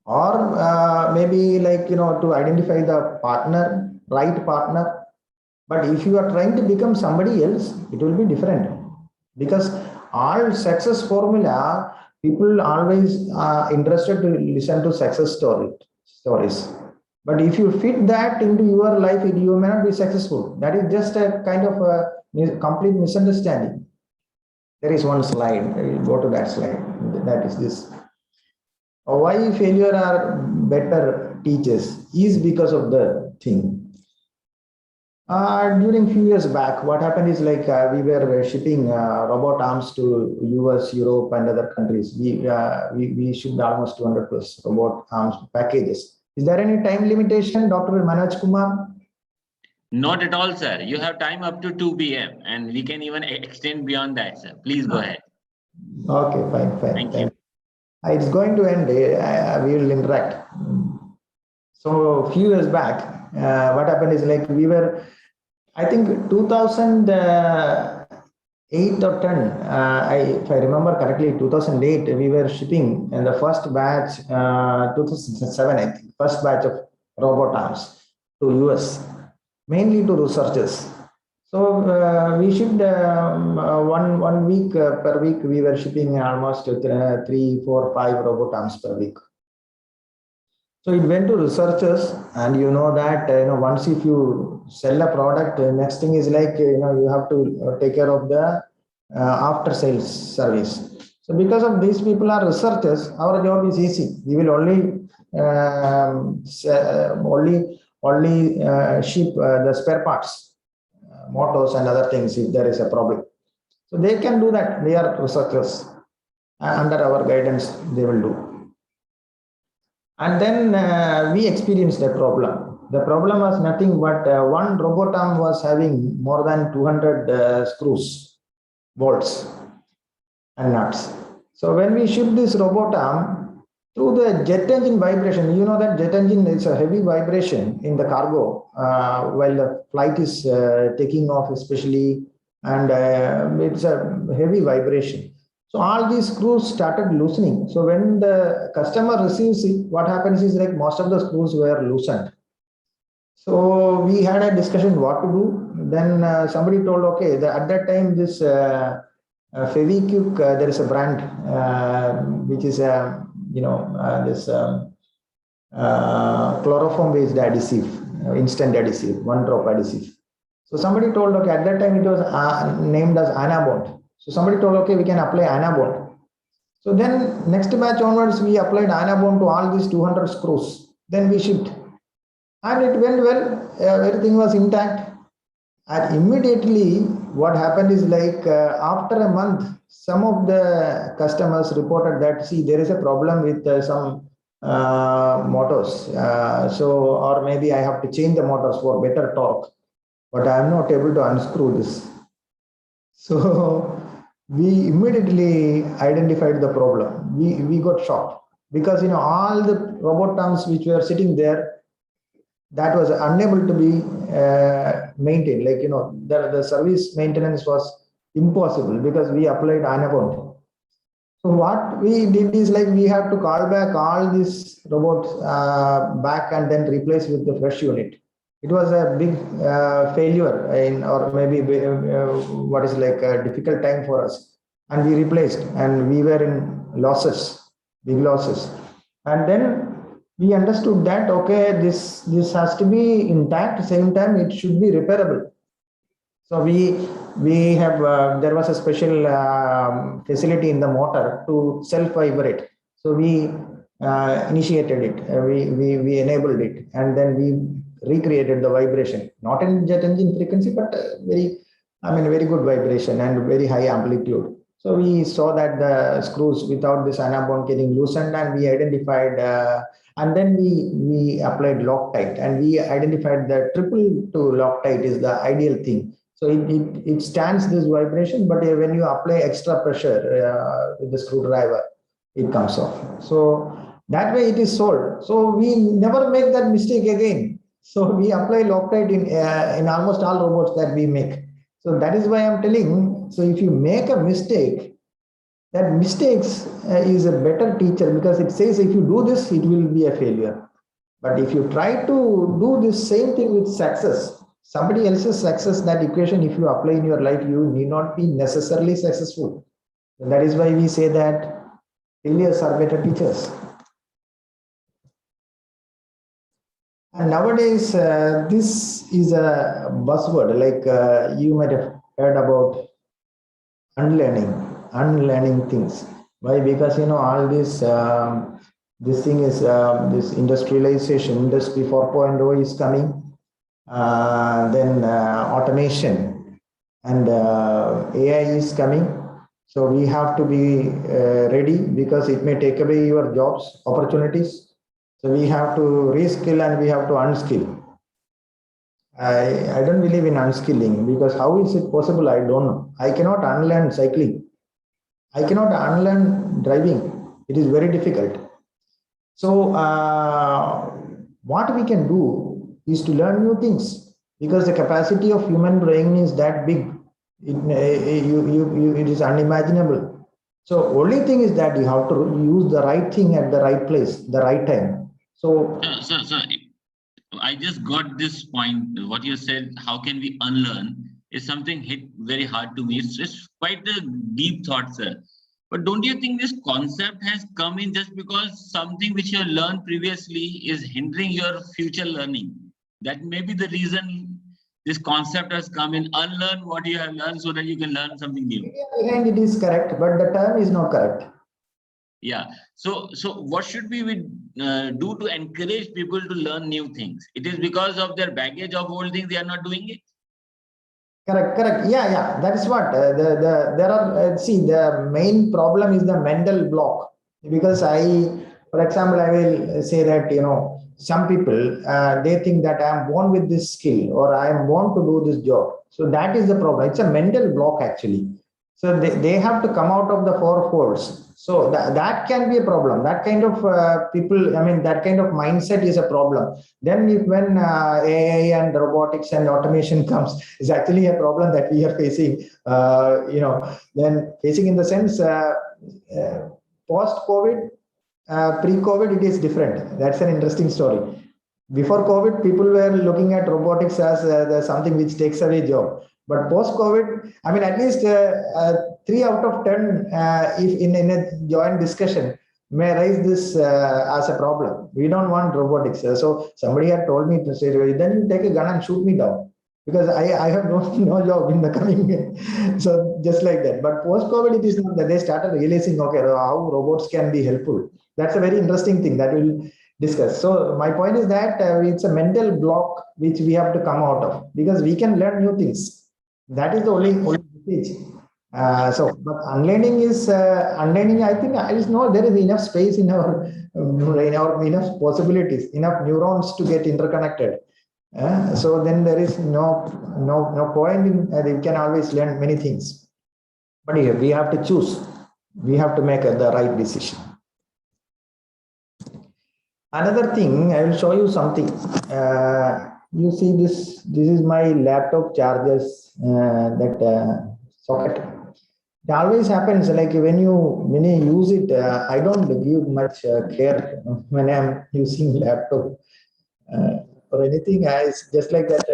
or maybe like to identify the right partner. But if you are trying to become somebody else, it will be different, because all success formula, people always are interested to listen to success stories. But if you fit that into your life, you may not be successful. That is just a kind of a complete misunderstanding. There is one slide. I will go to that slide. That is this. Why failure are better teachers is because of the thing. During few years back, what happened is like we were shipping robot arms to US, Europe, and other countries. We shipped almost 200 plus robot arms packages. Is there any time limitation, Dr. Manoj Kumar? Not at all, sir. You have time up to 2 p.m. and we can even extend beyond that, sir. Please go ahead. Okay, fine. Thank you. It's going to end. We will interact. So a few years back, what happened is like we were, I think 2008 or 10, if I remember correctly, 2008, we were shipping in the first batch, 2007, I think, first batch of robot arms to US, mainly to researchers. So we shipped 1 week per week. We were shipping almost 3, 4, 5 robot arms per week. So it went to researchers, and you know that once if you sell a product, next thing is like you have to take care of the after sales service. So because of these people are researchers, our job is easy. We will only ship the spare parts, motors and other things if there is a problem. So they can do that. They are researchers. Under our guidance, they will do. And then we experienced a problem. The problem was nothing but one robot arm was having more than 200 screws, bolts, and nuts. So when we shipped this robot arm, through the jet engine vibration, you know that jet engine is a heavy vibration in the cargo while the flight is taking off, especially, and it's a heavy vibration. So all these screws started loosening. So when the customer receives it, what happens is like most of the screws were loosened. So we had a discussion what to do. Then somebody told, okay, at that time this Fevikwik, there is a brand which is this chloroform-based adhesive, instant adhesive, one-drop adhesive. So somebody told, okay, at that time it was named as Anabond. So somebody told, okay, we can apply Anabond. So then next batch onwards, we applied anabound to all these 200 screws. Then we shipped. And it went well, everything was intact. And immediately what happened is like after a month, some of the customers reported that, see, there is a problem with some motors. Or maybe I have to change the motors for better torque, but I am not able to unscrew this. So we immediately identified the problem. We got shocked because, all the robot arms which were sitting there, that was unable to be maintained. Like, the service maintenance was impossible because we applied anabound. So what we did is like we have to call back all these robots back and then replace with the fresh unit. It was a big failure or maybe what is like a difficult time for us. And we replaced and we were in losses, big losses. And then we understood that, okay, this has to be intact, same time it should be repairable. So we have there was a special facility in the motor to self-vibrate. So we initiated it, we enabled it, and then we recreated the vibration, not in jet engine frequency, but very good vibration and very high amplitude. So we saw that the screws without this anabound getting loosened, and we identified, and then we applied Loctite, and we identified that triple to Loctite is the ideal thing. So it stands this vibration, but when you apply extra pressure with the screwdriver, it comes off. So that way it is sold. So we never make that mistake again. So we apply Loctite in almost all robots that we make. So that is why I'm telling. So if you make a mistake, that mistakes is a better teacher, because it says if you do this, it will be a failure. But if you try to do this same thing with success, somebody else's success, that equation, if you apply in your life, you need not be necessarily successful. And that is why we say that failures are better teachers. And nowadays, this is a buzzword, like you might have heard about unlearning things. Why? Because all this thing is this industrialization, industry 4.0 is coming. Then automation and AI is coming. So we have to be ready, because it may take away your jobs, opportunities. So we have to reskill and we have to unskill. I don't believe in unskilling, because how is it possible? I don't know. I cannot unlearn cycling. I cannot unlearn driving. It is very difficult. So what we can do is to learn new things, because the capacity of human brain is that big. It is unimaginable. So only thing is that you have to use the right thing at the right place, the right time. So sir, I just got this point. What you said, how can we unlearn, is something hit very hard to me. It's quite a deep thought, sir. But don't you think this concept has come in just because something which you have learned previously is hindering your future learning? That may be the reason this concept has come in. Unlearn what you have learned so that you can learn something new. Behind it is correct, but the term is not correct. Yeah. So what should we do to encourage people to learn new things? It is because of their baggage of old things they are not doing it. Correct. Yeah. That is what there are. See, the main problem is the mental block. Because for example, I will say that some people they think that I am born with this skill, or I am born to do this job. So that is the problem. It's a mental block actually. So they have to come out of the four folds. So that can be a problem. That kind of people, that kind of mindset is a problem. Then when AI and robotics and automation comes, is actually a problem that we are facing. Then facing in the sense post-COVID, pre-COVID, it is different. That's an interesting story. Before COVID, people were looking at robotics as something which takes away job. But post-COVID, at least 3 out of 10, if in a joint discussion, may raise this as a problem. We don't want robotics. So somebody had told me to say, then you take a gun and shoot me down. because I have no job in the coming. So just like that. But post-COVID, it is not that they started realizing, okay, how robots can be helpful. That's a very interesting thing that we'll discuss. So my point is that it's a mental block which we have to come out of, because we can learn new things. That is the only message. But unlearning is unlearning. I think is no. There is enough space in our brain, or enough possibilities, enough neurons to get interconnected. So then there is no point in. You can always learn many things, but yeah, we have to choose. We have to make the right decision. Another thing, I will show you something. You see this. This is my laptop chargers socket. It always happens like when you use it. I don't give much care when I'm using laptop or anything. It's just like that.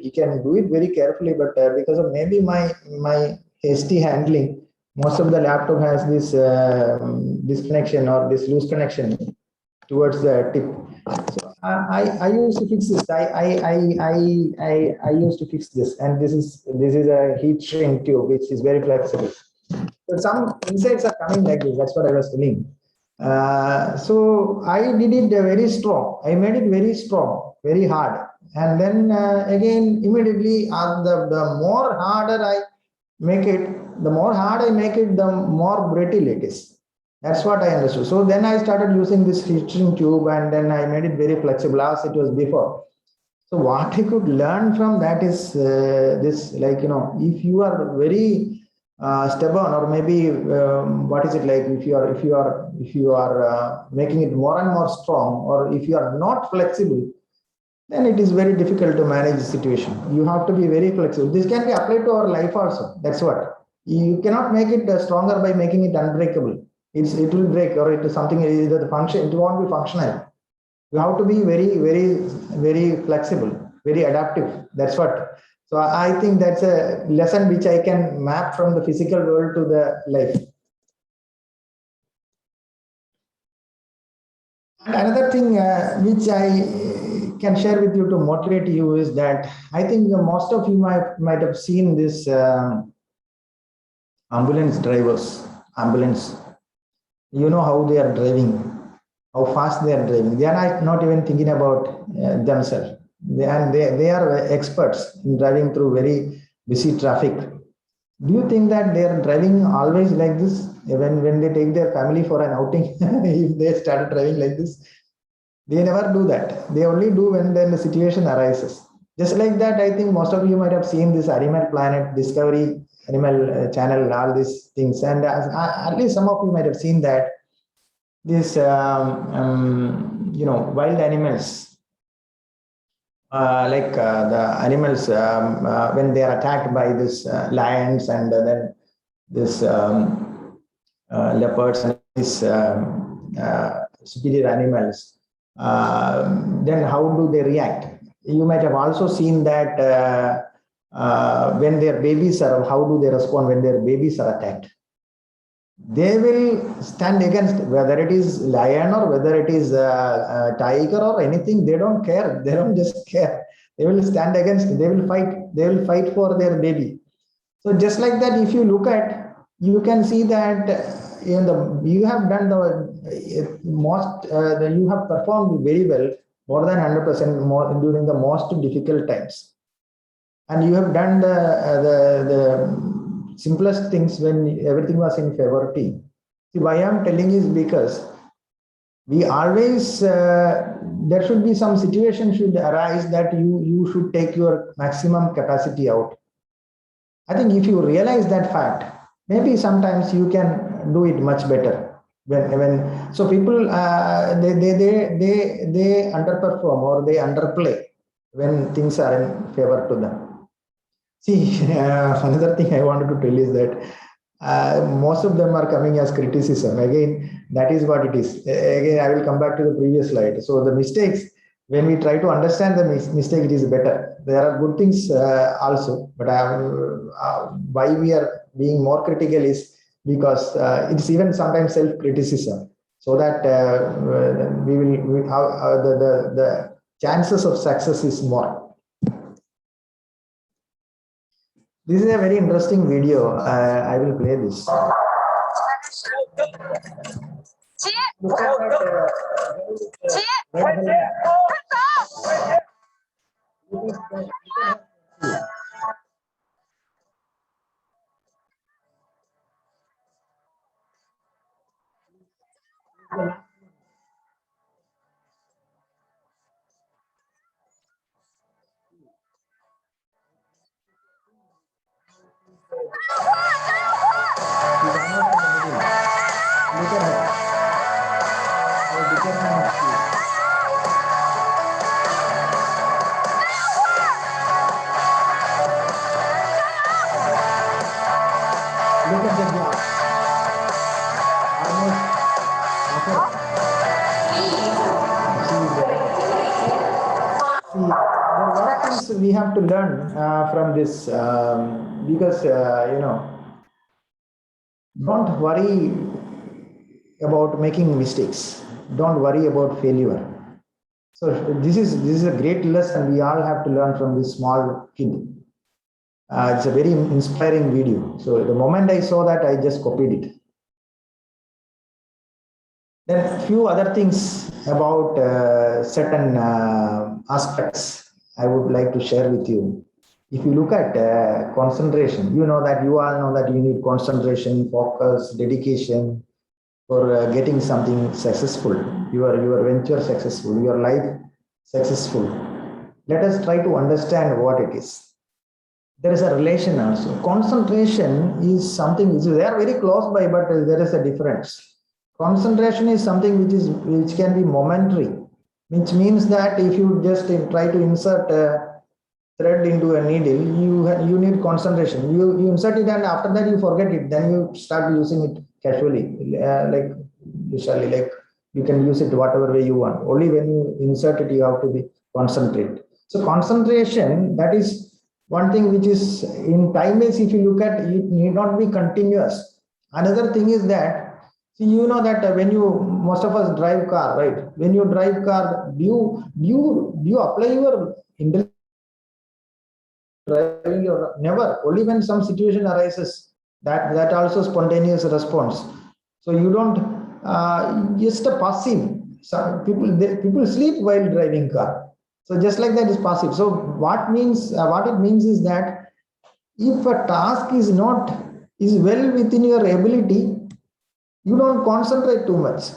You can do it very carefully, but because of maybe my hasty handling, most of the laptop has this disconnection or this loose connection towards the tip. So I used to fix this. I used to fix this, and this is a heat shrink tube which is very flexible. So some insects are coming like this. That's what I was telling. So I did it very strong. I made it very strong, very hard, and then again immediately the more harder I make it, the more hard I make it, the more brittle it is. That's what I understood. So then I started using this heat shrink tube, and then I made it very flexible as it was before. So what I could learn from that is this, like, if you are very stubborn, or maybe what is it like, if you are making it more and more strong, or if you are not flexible, then it is very difficult to manage the situation. You have to be very flexible. This can be applied to our life also. That's what. You cannot make it stronger by making it unbreakable. It will break, or it is something, either the function, it won't be functional. You have to be very, very, very flexible, very adaptive. That's what. So I think that's a lesson which I can map from the physical world to the life. And another thing which I can share with you to motivate you is that I think most of you might have seen this ambulance drivers, ambulance. You know how they are driving, how fast they are driving. They are not even thinking about themselves. They are experts in driving through very busy traffic. Do you think that they are driving always like this? When they take their family for an outing, if they started driving like this, they never do that. They only do when then the situation arises. Just like that, I think most of you might have seen this Animal Planet, Discovery, Animal Channel, all these things. And at least some of you might have seen that this, wild animals, the animals, when they are attacked by this lions, and then this leopards and these superior animals, then how do they react? You might have also seen that when their babies are, how do they respond when their babies are attacked? They will stand against, whether it is lion or whether it is tiger or anything. They don't care. They don't just care. They will stand against. They will fight. They will fight for their baby. So just like that, if you look at, you can see that you have done the most. You have performed very well, more than 100% more during the most difficult times, and you have done the simplest things when everything was in favor team. See, why I'm telling is because we always there should be some situation should arise that you should take your maximum capacity out. I think if you realize that fact, maybe sometimes you can do it much better. When so people they underperform or they underplay when things are in favor to them. See, another thing I wanted to tell is that most of them are coming as criticism. Again, that is what it is. Again, I will come back to the previous slide. So the mistakes, when we try to understand the mistake, it is better. There are good things also, but why we are being more critical is because it's even sometimes self-criticism. So that the chances of success is more. This is a very interesting video. I will play this. Look at that. Look at the glass. See, there are a lot of things we have to learn from this because don't worry about making mistakes. Don't worry about failure. So this is a great lesson we all have to learn from this small kid. It's a very inspiring video. So the moment I saw that, I just copied it. Then a few other things about certain aspects I would like to share with you. If you look at concentration, you all know that you need concentration, focus, dedication for getting something successful, your venture successful, your life successful. Let us try to understand what it is. There is a relation also. Concentration is something which is they are very close by, but there is a difference. Concentration is something which can be momentary, which means that if you just try to insert a thread into a needle, you need concentration. You insert it and after that you forget it. Then you start using it casually, like usually, like you can use it whatever way you want. Only when you insert it, you have to be concentrate. So concentration, that is one thing which is in time base. If you look at it, need not be continuous. Another thing is that you know that when most of us drive car, right? When you drive car, do you apply your intelligence driving or never? Only when some situation arises, that also spontaneous response. So you don't just a passive. Some people sleep while driving car. So just like that is passive. So what it means is that if a task is well within your ability, you don't concentrate too much.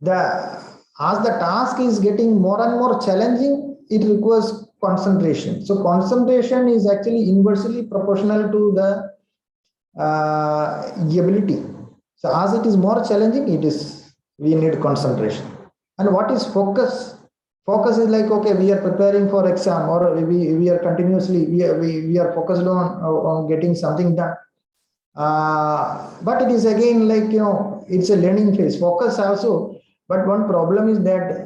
As the task is getting more and more challenging, it requires concentration. So concentration is actually inversely proportional to the ability. So as it is more challenging, we need concentration. And what is focus? Focus is like, okay, we are preparing for exam, or we are continuously we are focused on getting something done. But it is again like it's a learning phase. Focus also, but one problem is that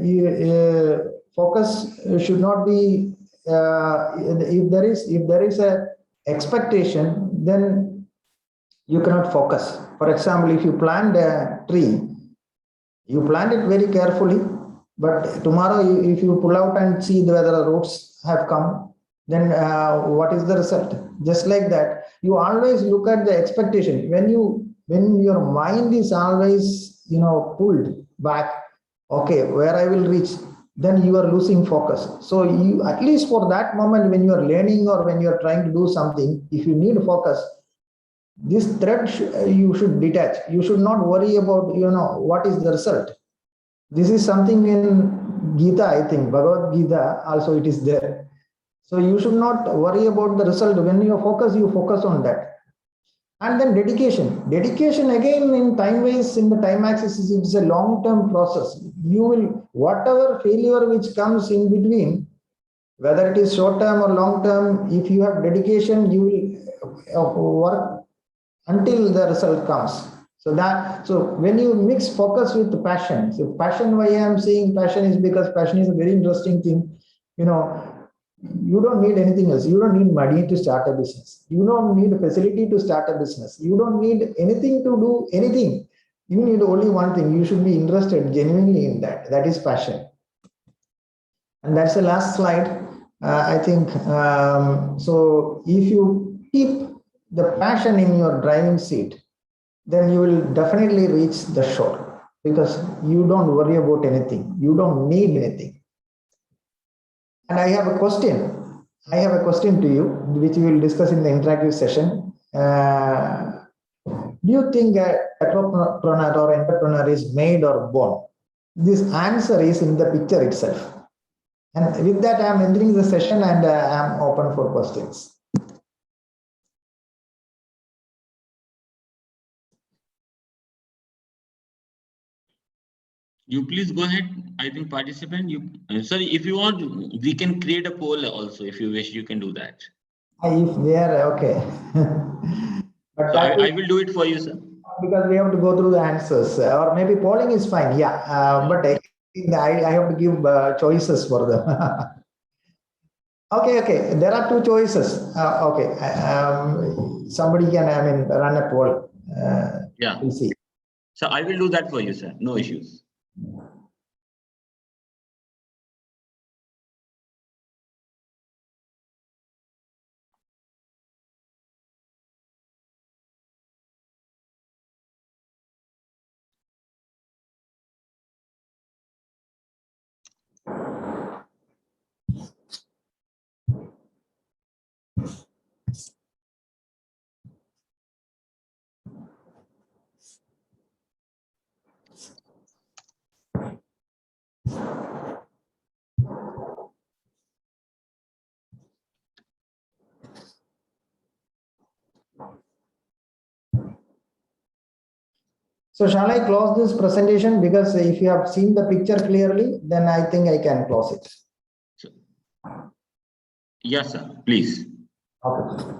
focus should not be. If there is a expectation, then you cannot focus. For example, if you plant a tree, you plant it very carefully, but tomorrow if you pull out and see whether roots have come, then what is the result? Just like that, you always look at the expectation. When your mind is always pulled back, okay, where I will reach, then you are losing focus. So you, at least for that moment when you are learning or when you are trying to do something, if you need focus, this thread you should detach. You should not worry about what is the result. This is something in Gita, I think Bhagavad Gita also it is there. So you should not worry about the result. When you focus on that. And then dedication. Dedication again in time ways, in the time axis, it's a long-term process. You will, whatever failure which comes in between, whether it is short-term or long-term, if you have dedication, you will work until the result comes. So when you mix focus with passion, so passion, why I am saying passion is because passion is a very interesting thing. You don't need anything else. You don't need money to start a business. You don't need a facility to start a business. You don't need anything to do anything. You need only one thing. You should be interested genuinely in that. That is passion. And that's the last slide. I think so. If you keep the passion in your driving seat, then you will definitely reach the shore because you don't worry about anything. You don't need anything. And I have a question. I have a question to you, which we will discuss in the interactive session. Do you think a technopreneur or entrepreneur is made or born? This answer is in the picture itself. And with that, I am entering the session and I am open for questions. You please go ahead. I think participant, sorry, if you want, we can create a poll also. If you wish, you can do that. If they are okay. But so I will do it for you, sir. Because we have to go through the answers, or maybe polling is fine. Yeah, but I have to give choices for them. Okay. There are two choices. Okay. Somebody can, run a poll. Yeah. We'll see. So I will do that for you, sir. No issues. So shall I close this presentation? Because if you have seen the picture clearly, then I think I can close it. Yes, sir. Please. Okay.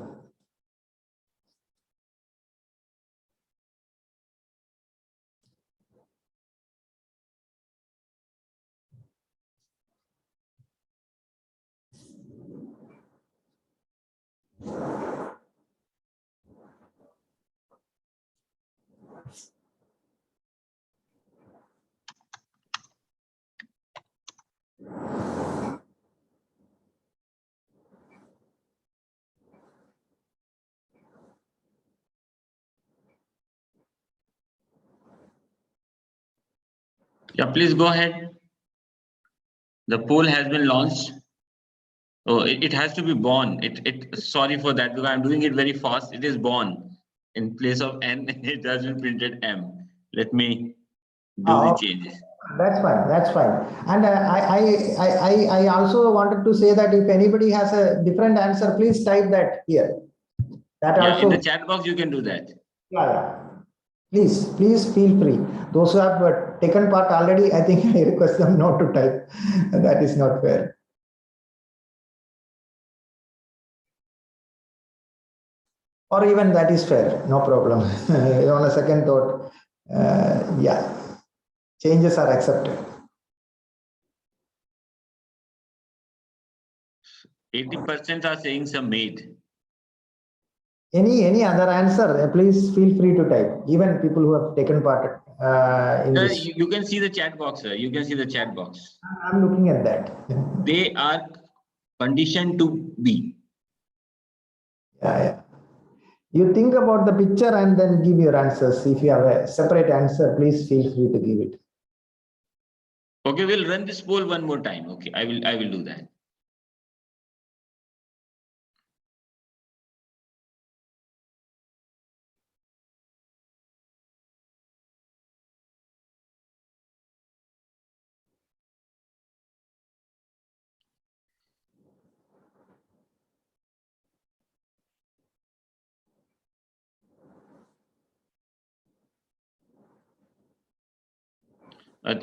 Yeah, please go ahead. The poll has been launched. Oh, it has to be born. Sorry for that because I'm doing it very fast. It is born in place of N. It has been printed M. Let me do the changes. That's fine. That's fine. And I also wanted to say that if anybody has a different answer, please type that here. That yeah, also in the chat box you can do that. Yeah. Please feel free. Those who have taken part already, I think I request them not to type. That is not fair. Or even that is fair, no problem. On a second thought, yeah, changes are accepted. 80% are saying some made. Any other answer, please feel free to type. Even people who have taken part in this. You can see the chat box, sir. You can see the chat box. I'm looking at that. They are conditioned to be. Yeah. You think about the picture and then give your answers. If you have a separate answer, please feel free to give it. Okay, we'll run this poll one more time. Okay, I will do that.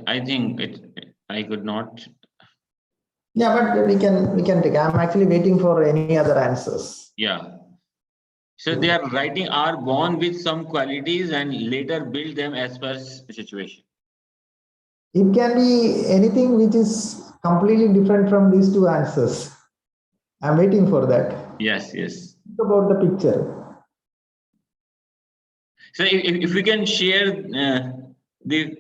I think I could not. Yeah, but we can take. I'm actually waiting for any other answers. Yeah. So they are writing are born with some qualities and later build them as per situation. It can be anything which is completely different from these two answers. I'm waiting for that. Yes. Think about the picture. So if we can share the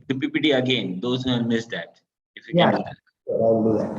PPT again, those who have missed that, if you can do that. Sure, I'll do that.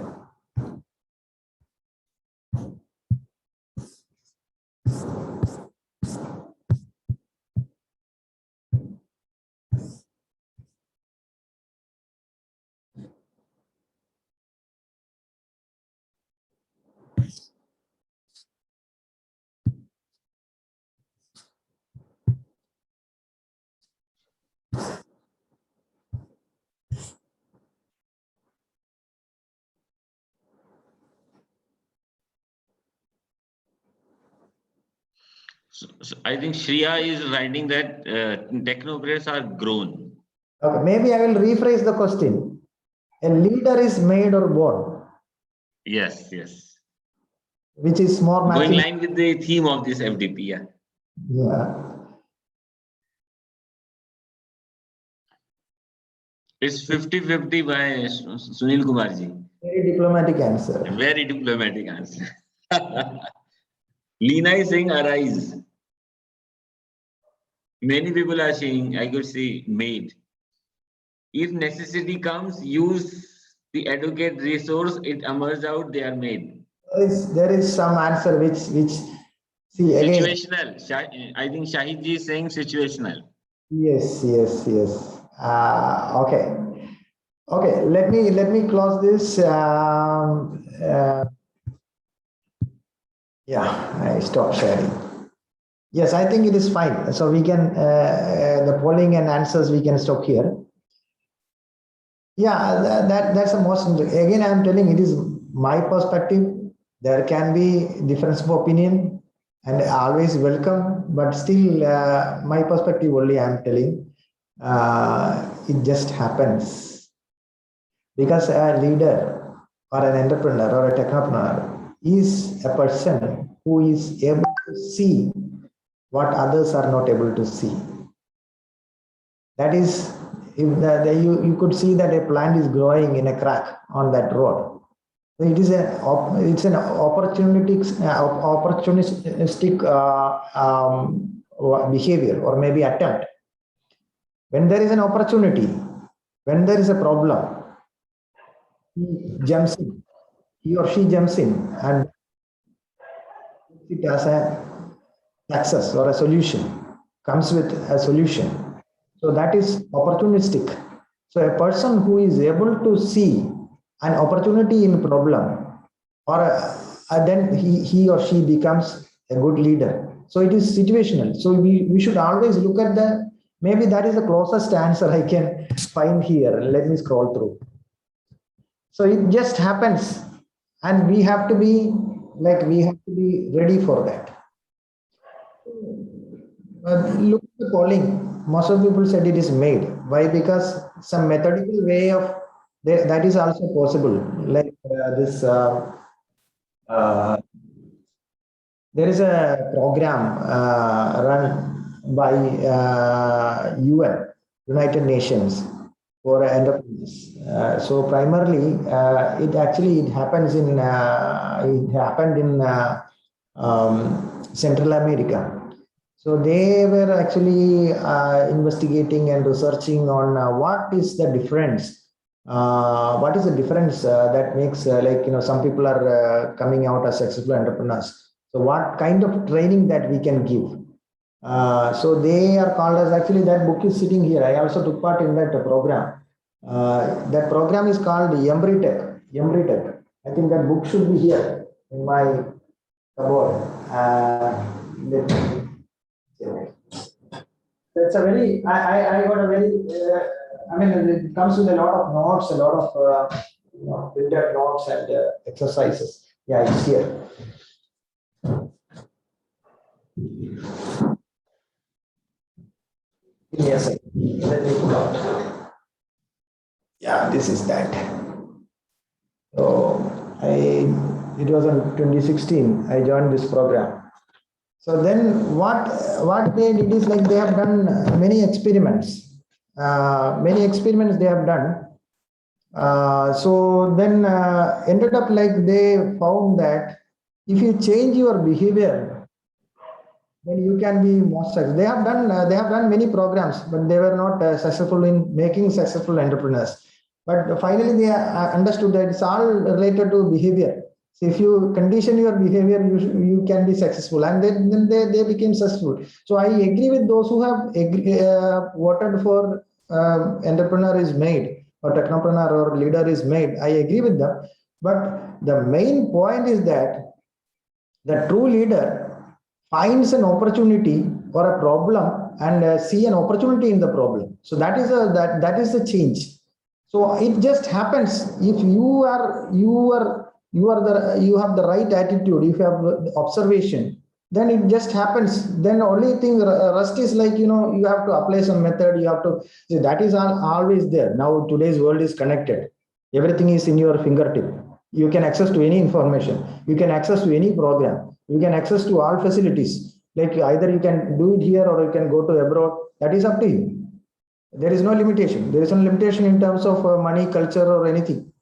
So I think Shreya is writing that technocrats are grown. Okay, maybe I will rephrase the question. A leader is made or born? Yes, yes. Which is more matching. Going line with the theme of this FDP, yeah. Yeah. It's 50-50 by Sunil Kumarji. Very diplomatic answer. Very diplomatic answer. Leena is saying arise. Many people are saying, I could say, made. If necessity comes, use the adequate resource, it emerges out, they are made. There is some answer which see again. Situational. I think Shahid ji is saying situational. Yes. Okay. Okay. Let me close this. Yeah, I stop sharing. Yes, I think it is fine. So we can the polling and answers we can stop here. Yeah, that's the most. Again, I am telling it is my perspective. There can be difference of opinion, and always welcome. But still, my perspective only I am telling. It just happens because a leader or an entrepreneur or a technopreneur is a person who is able to see what others are not able to see. That is, if you could see that a plant is growing in a crack on that road. It's an opportunistic behavior or maybe attempt. When there is an opportunity, when there is a problem, he or she jumps in and it as a success or a solution, comes with a solution. So that is opportunistic. So a person who is able to see an opportunity in problem, or then he or she becomes a good leader. So it is situational. So we should always look at maybe that is the closest answer I can find here. Let me scroll through. So it just happens, and we have to be ready for that. Look at the polling. Most of the people said it is made. Why? Because some methodical way of that is also possible. Like this, there is a program run by UN, United Nations, for entrepreneurs. So primarily, it happened in Central America. So they were actually investigating and researching on what is the difference. What is the difference that makes some people are coming out as successful entrepreneurs. So what kind of training that we can give. So they are called as, actually that book is sitting here. I also took part in that program. That program is called Embrytech. I think that book should be here in my cupboard. That's a very, I got a very, it comes with a lot of notes, a lot of printed notes and exercises. Yeah, it's here. Yes, let me pull out. Yeah, this is that. So it was in 2016, I joined this program. So then what they did is they have done many experiments. They have done. So then ended up they found that if you change your behavior, then you can be more successful. They have done many programs, but they were not successful in making successful entrepreneurs. But finally they understood that it's all related to behavior. So if you condition your behavior, you can be successful, and then they became successful. So I agree with those who have voted for entrepreneur is made or technopreneur or leader is made. I agree with them, but the main point is that the true leader finds an opportunity or a problem and see an opportunity in the problem. So that is that is the change. So it just happens if you have the right attitude, if you have the observation, then it just happens. Then the only thing rest is like, you have to apply some method, you have to see, that is always there. Now today's world is connected, everything is in your fingertip. You can access to any information, you can access to any program, you can access to all facilities. Like either you can do it here or you can go to abroad. That is up to you. There is no limitation. There is no limitation in terms of money, culture, or anything.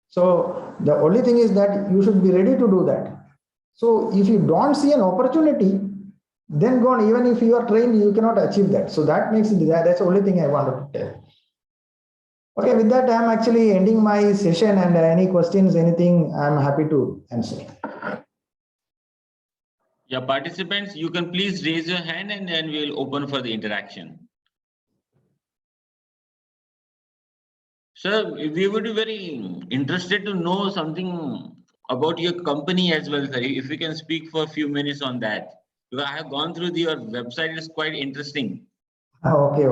So the only thing is that you should be ready to do that. So if you don't see an opportunity, then go on. Even if you are trained, you cannot achieve that. So that makes it, that's the only thing I wanted to tell. Okay, with that, I'm actually ending my session, and any questions, anything, I'm happy to answer. Yeah, participants, you can please raise your hand and then we'll open for the interaction. Sir, we would be very interested to know something about your company as well, sir. If you can speak for a few minutes on that. Because I have gone through your website, it's quite interesting. Okay.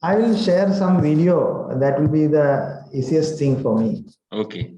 I will share some video. That will be the easiest thing for me. Okay.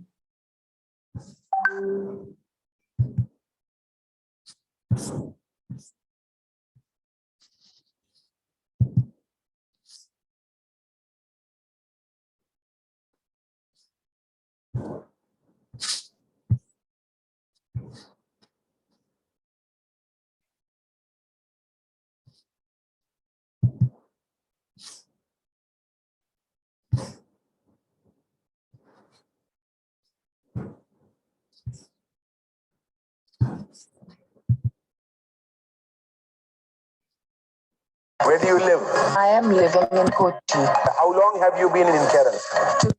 Where do you live? I am living in Kochi. How long have you been in Kerala?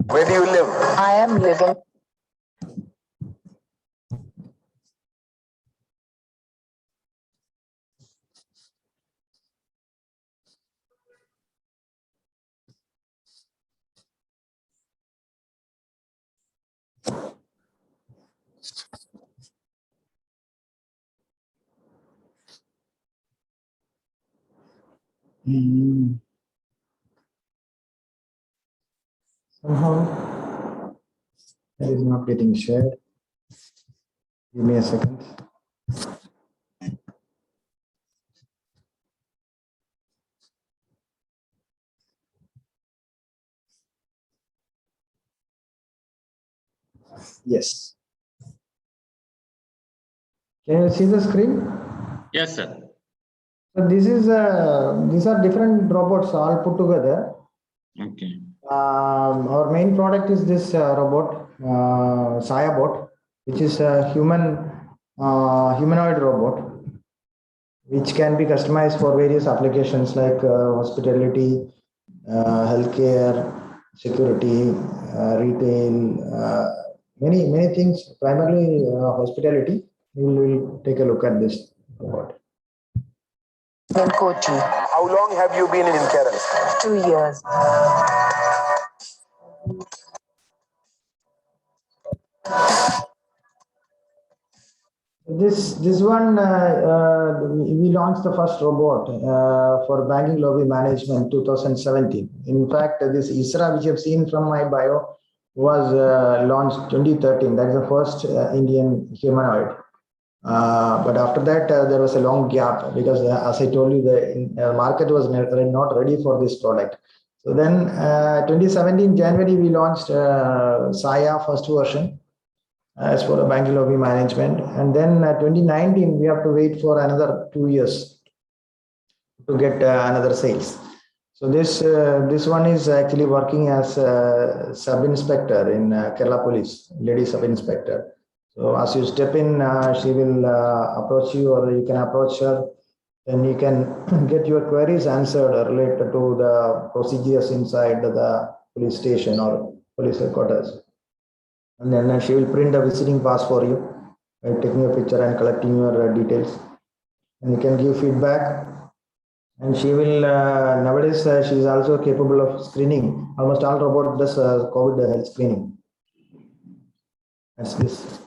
Where do you live? I am living. Somehow that is not getting shared. Give me a second. Yes. Can you see the screen? Yes, sir. So this is these are different robots all put together. Okay. Our main product is this robot, SayaBot, which is a humanoid robot, which can be customized for various applications like hospitality, healthcare, security, retail, many things. Primarily hospitality. We will take a look at this robot. In Kochi. How long have you been in Kerala? 2 years. This one we launched the first robot for banking lobby management 2017. In fact, this ISRA, which you have seen from my bio, was launched 2013. That is the first Indian humanoid. But after that, there was a long gap because, as I told you, the market was not ready for this product. So then, 2017 January, we launched Saya first version as for the banking lobby management, and then 2019 we have to wait for another 2 years to get another sales. So this one is actually working as a sub inspector in Kerala Police, lady sub inspector. So as you step in, she will approach you, or you can approach her. Then you can get your queries answered related to the procedures inside the police station or police headquarters. And then she will print a visiting pass for you by taking a picture and collecting your details. And you can give feedback. And she will, nowadays, she is also capable of screening. Almost all robot does COVID health screening. That's this.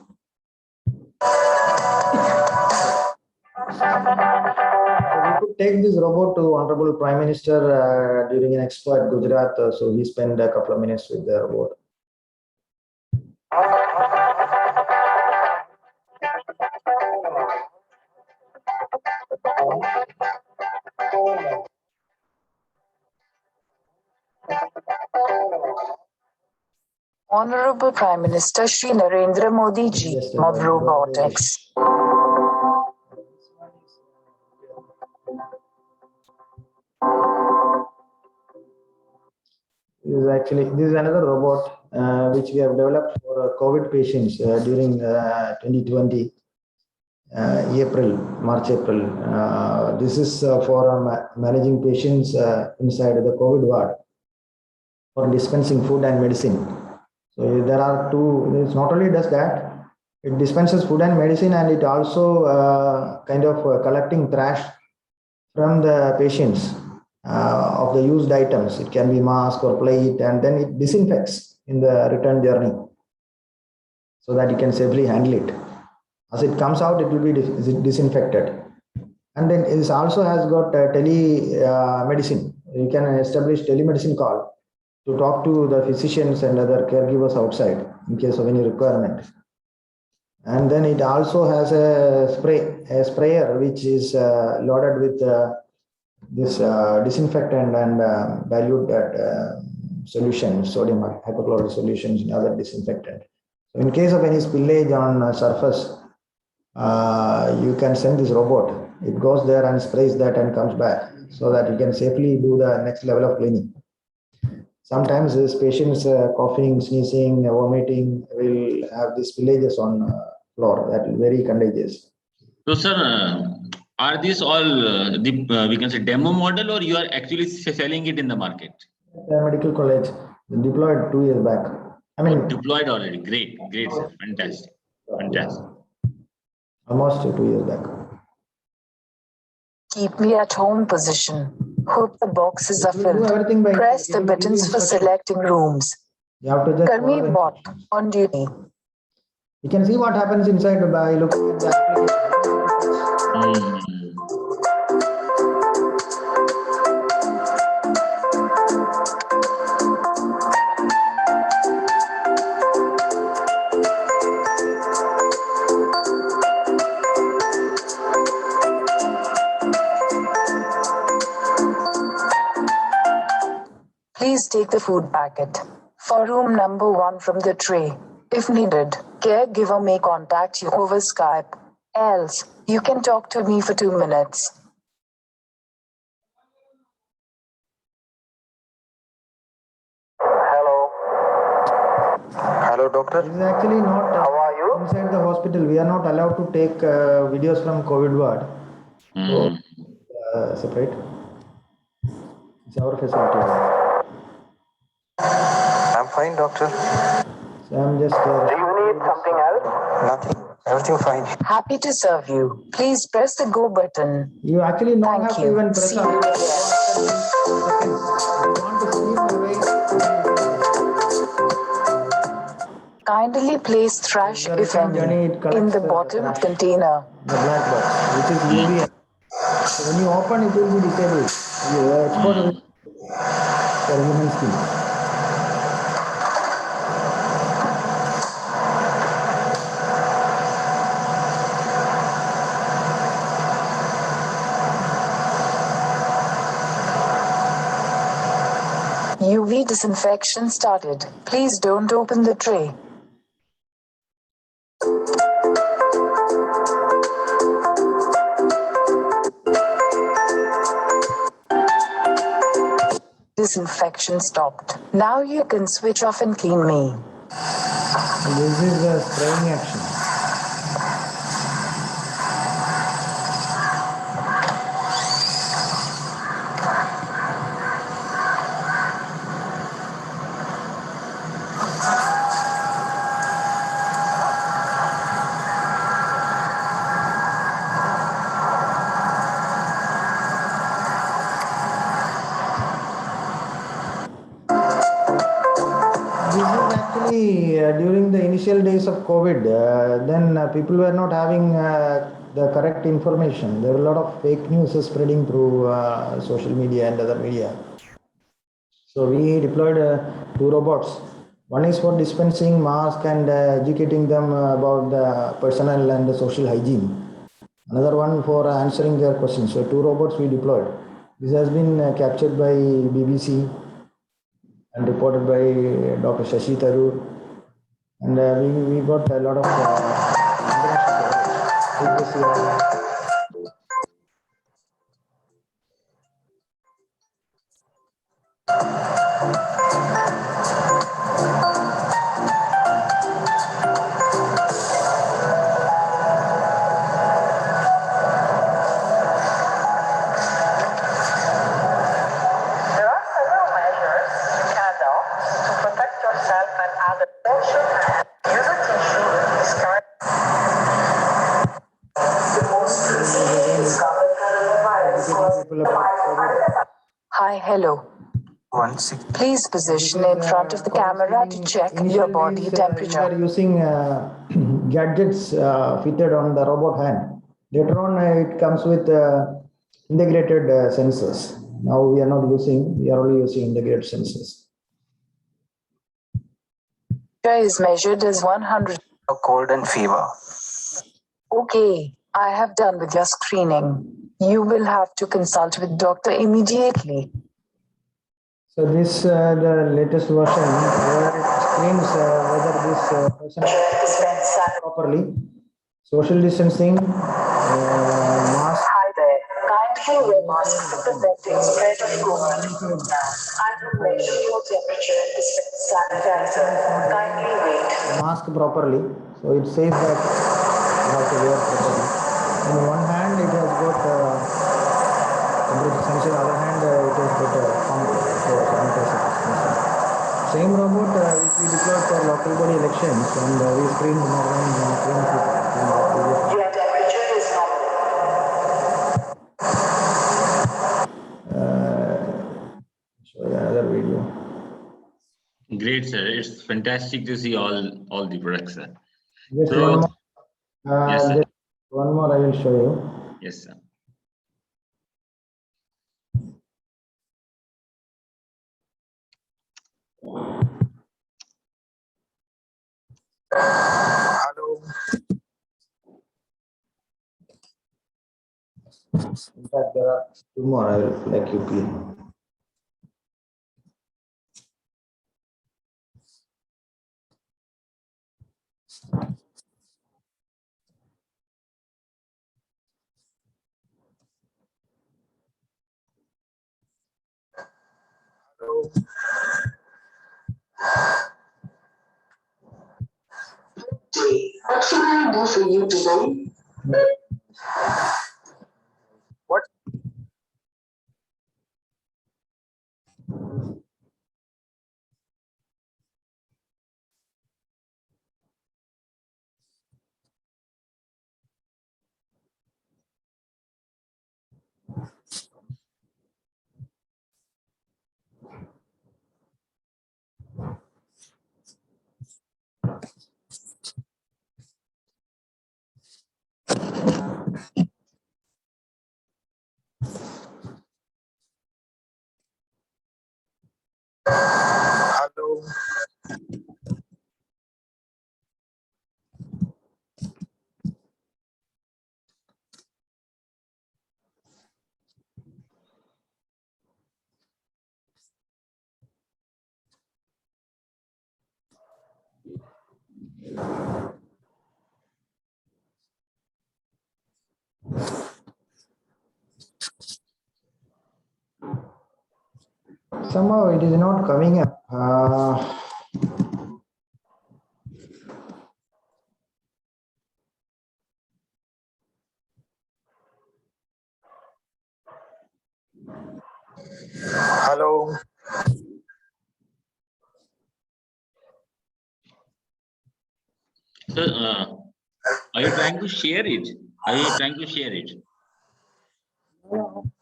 We could take this robot to Honorable Prime Minister during an expo at Gujarat. So he spent a couple of minutes with the robot. Honorable Prime Minister Shri Narendra Modi ji of robotics. This is another robot which we have developed for COVID patients during 2020, March, April. This is for managing patients inside the COVID ward for dispensing food and medicine. So there are two, it not only does that, it dispenses food and medicine, and it also kind of collecting trash from the patients of the used items. It can be mask or plate, and then it disinfects in the return journey so that you can safely handle it. As it comes out, it will be disinfected. And then it also has got telemedicine. You can establish telemedicine call to talk to the physicians and other caregivers outside in case of any requirement. And then it also has a sprayer which is loaded with this disinfectant and dilute solution, sodium hypochlorite solutions and other disinfectant. So in case of any spillage on surface, you can send this robot. It goes there and sprays that and comes back so that you can safely do the next level of cleaning. Sometimes these patients coughing, sneezing, vomiting will have these spillages on floor that is very contagious. So, sir, are these all we can say demo model, or you are actually selling it in the market? The medical college deployed 2 years back. I mean, deployed already. Great, sir. Fantastic. Almost 2 years back. Keep me at home position. Hope the boxes are filled. Press the buttons for selecting rooms. You have to just Karmi bot on duty. You can see what happens inside by looking at the application. Please take the food packet for room number 1 from the tray. If needed, caregiver may contact you over Skype. Else, you can talk to me for 2 minutes. Hello, doctor. This is actually not How are you? inside the hospital. We are not allowed to take videos from COVID ward. So, separate. It's our facility. I'm fine, doctor. So I'm just. Do you need something else? Nothing. Everything fine. Happy to serve you. Please press the go button. You actually don't Thank have you. to even press See on you it. again. Seconds. If you want to sleep away. Kindly place trash, if any, in the bottom container. The black box, which is UV. So when you open, it will be disabled. You expose it for human skin. UV disinfection started. Please don't open the tray. Disinfection stopped. Now you can switch off and clean me. This is the spraying action. initial days of COVID, then people were not having the correct information. There were a lot of fake news spreading through social media and other media. So we deployed 2 robots. One is for dispensing mask and educating them about the personal and the social hygiene. Another one for answering their questions. So 2 robots we deployed. This has been captured by BBC and reported by Dr. Shashi Tharoor. And we got a lot of international coverage. There are several measures you can adopt to protect yourself and others. Wash your hands. Use a tissue with discard. The most recently discovered coronavirus was Hi, hello. Please position in front of the camera to check your body temperature. We are using gadgets fitted on the robot hand. Later on, it comes with integrated sensors. Now we are only using integrated sensors. Is measured as 100. A cold and fever. Okay, I have done with your screening. You will have to consult with doctor immediately. So this the latest version where it screens whether this person is properly, social distancing, mask. Hi there. Kindly wear mask to prevent the spread of COVID. I will measure your temperature and dispense sanitizer. Kindly wait. Mask properly, so it says that you have to wear properly. In one hand it has got temperature sensor, other hand it has got pump for sanitizer. Same robot which we deployed for local body elections, and we screened more than 20 people. Your temperature is normal. Show you another video. Great, sir. It's fantastic to see all the products, sir. Just So, one more. yes, sir. Just one more I will show you. Yes, sir. Hello. In fact, there are 2 more I will like you clean. Hello. What can I do for you today? What? Hello. Somehow it is not coming up. Hello. So, are you trying to share it? Are you trying to share it?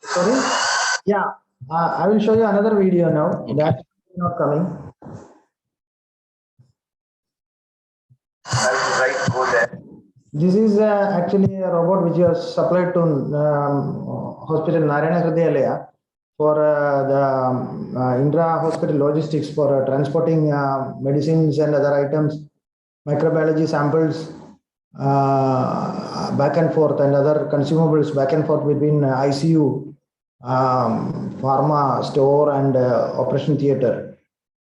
Sorry? Yeah, I will show you another video now. Okay. That is not coming. This is actually a robot which was supplied to Hospital Narayana Hridayalaya for the Indra Hospital logistics for transporting medicines and other items, microbiology samples back and forth, and other consumables back and forth between ICU, pharma store, and operation theater.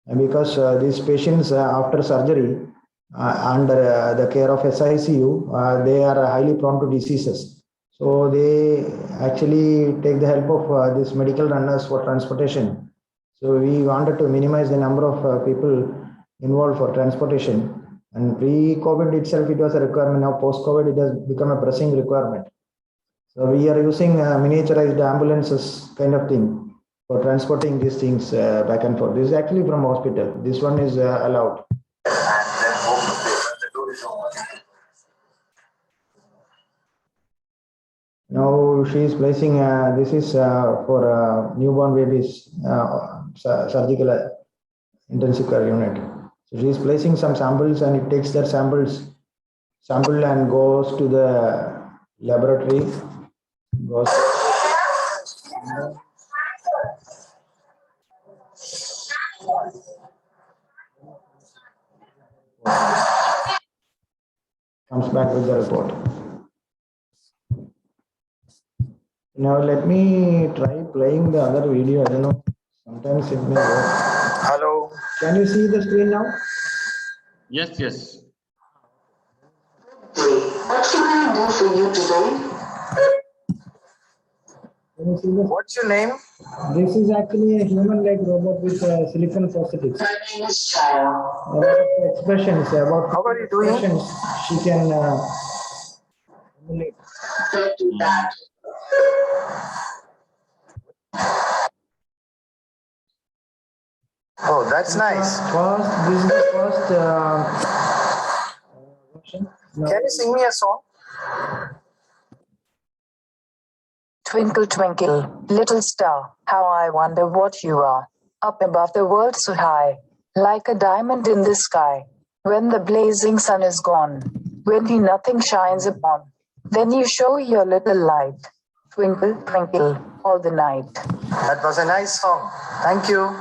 And because these patients after surgery under the care of SICU, they are highly prone to diseases. So they actually take the help of these medical runners for transportation. So we wanted to minimize the number of people involved for transportation. And pre-COVID itself, it was a requirement. Now post-COVID, it has become a pressing requirement. So we are using miniaturized ambulances kind of thing for transporting these things back and forth. This is actually from hospital. This one is allowed. Now she is placing, this is for newborn babies, surgical intensive care unit. So she is placing some samples, and it takes that sample and goes to the laboratory. Goes comes back with the report. Now let me try playing the other video. I don't know. Sometimes it may work. Hello. Can you see the screen now? Yes, yes. What can I do for you today? Can you see this? What's your name? This is actually a human-like robot with silicon prosthetics. My name is Chaya. A lot of expressions about How are you doing? expressions she can emulate. Don't do that. Oh, that's nice. First, this is the first version. No. Can you sing me a song? Twinkle, twinkle, little star, how I wonder what you are. Up above the world so high, like a diamond in the sky. When the blazing sun is gone, when nothing shines upon, then you show your little light. Twinkle, twinkle, all the night. That was a nice song. Thank you.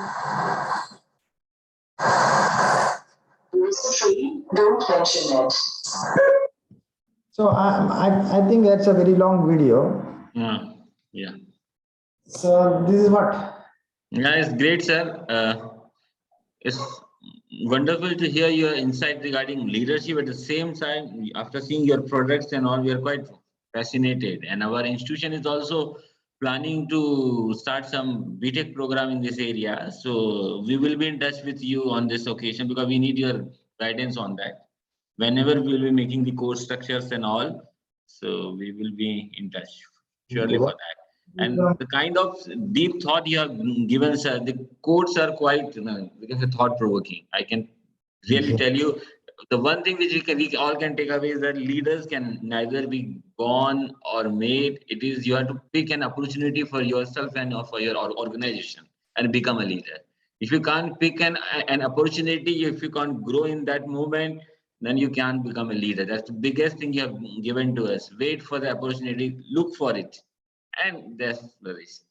Don't mention it. So I think that's a very long video. Yeah. So this is what. Yeah, it's great, sir. It's wonderful to hear your insight regarding leadership. At the same time, after seeing your products and all, we are quite fascinated. And our institution is also planning to start some BTech program in this area. So we will be in touch with you on this occasion because we need your guidance on that. Whenever we will be making the course structures and all, so we will be in touch surely for that. And the kind of deep thought you have given, sir, the quotes are quite thought-provoking. I can really tell you, the one thing which we all can take away is that leaders can neither be born or made. It is you have to pick an opportunity for yourself and for your organization and become a leader. If you can't pick an opportunity, if you can't grow in that movement, then you can't become a leader. That's the biggest thing you have given to us. Wait for the opportunity, look for it. And that's the risk.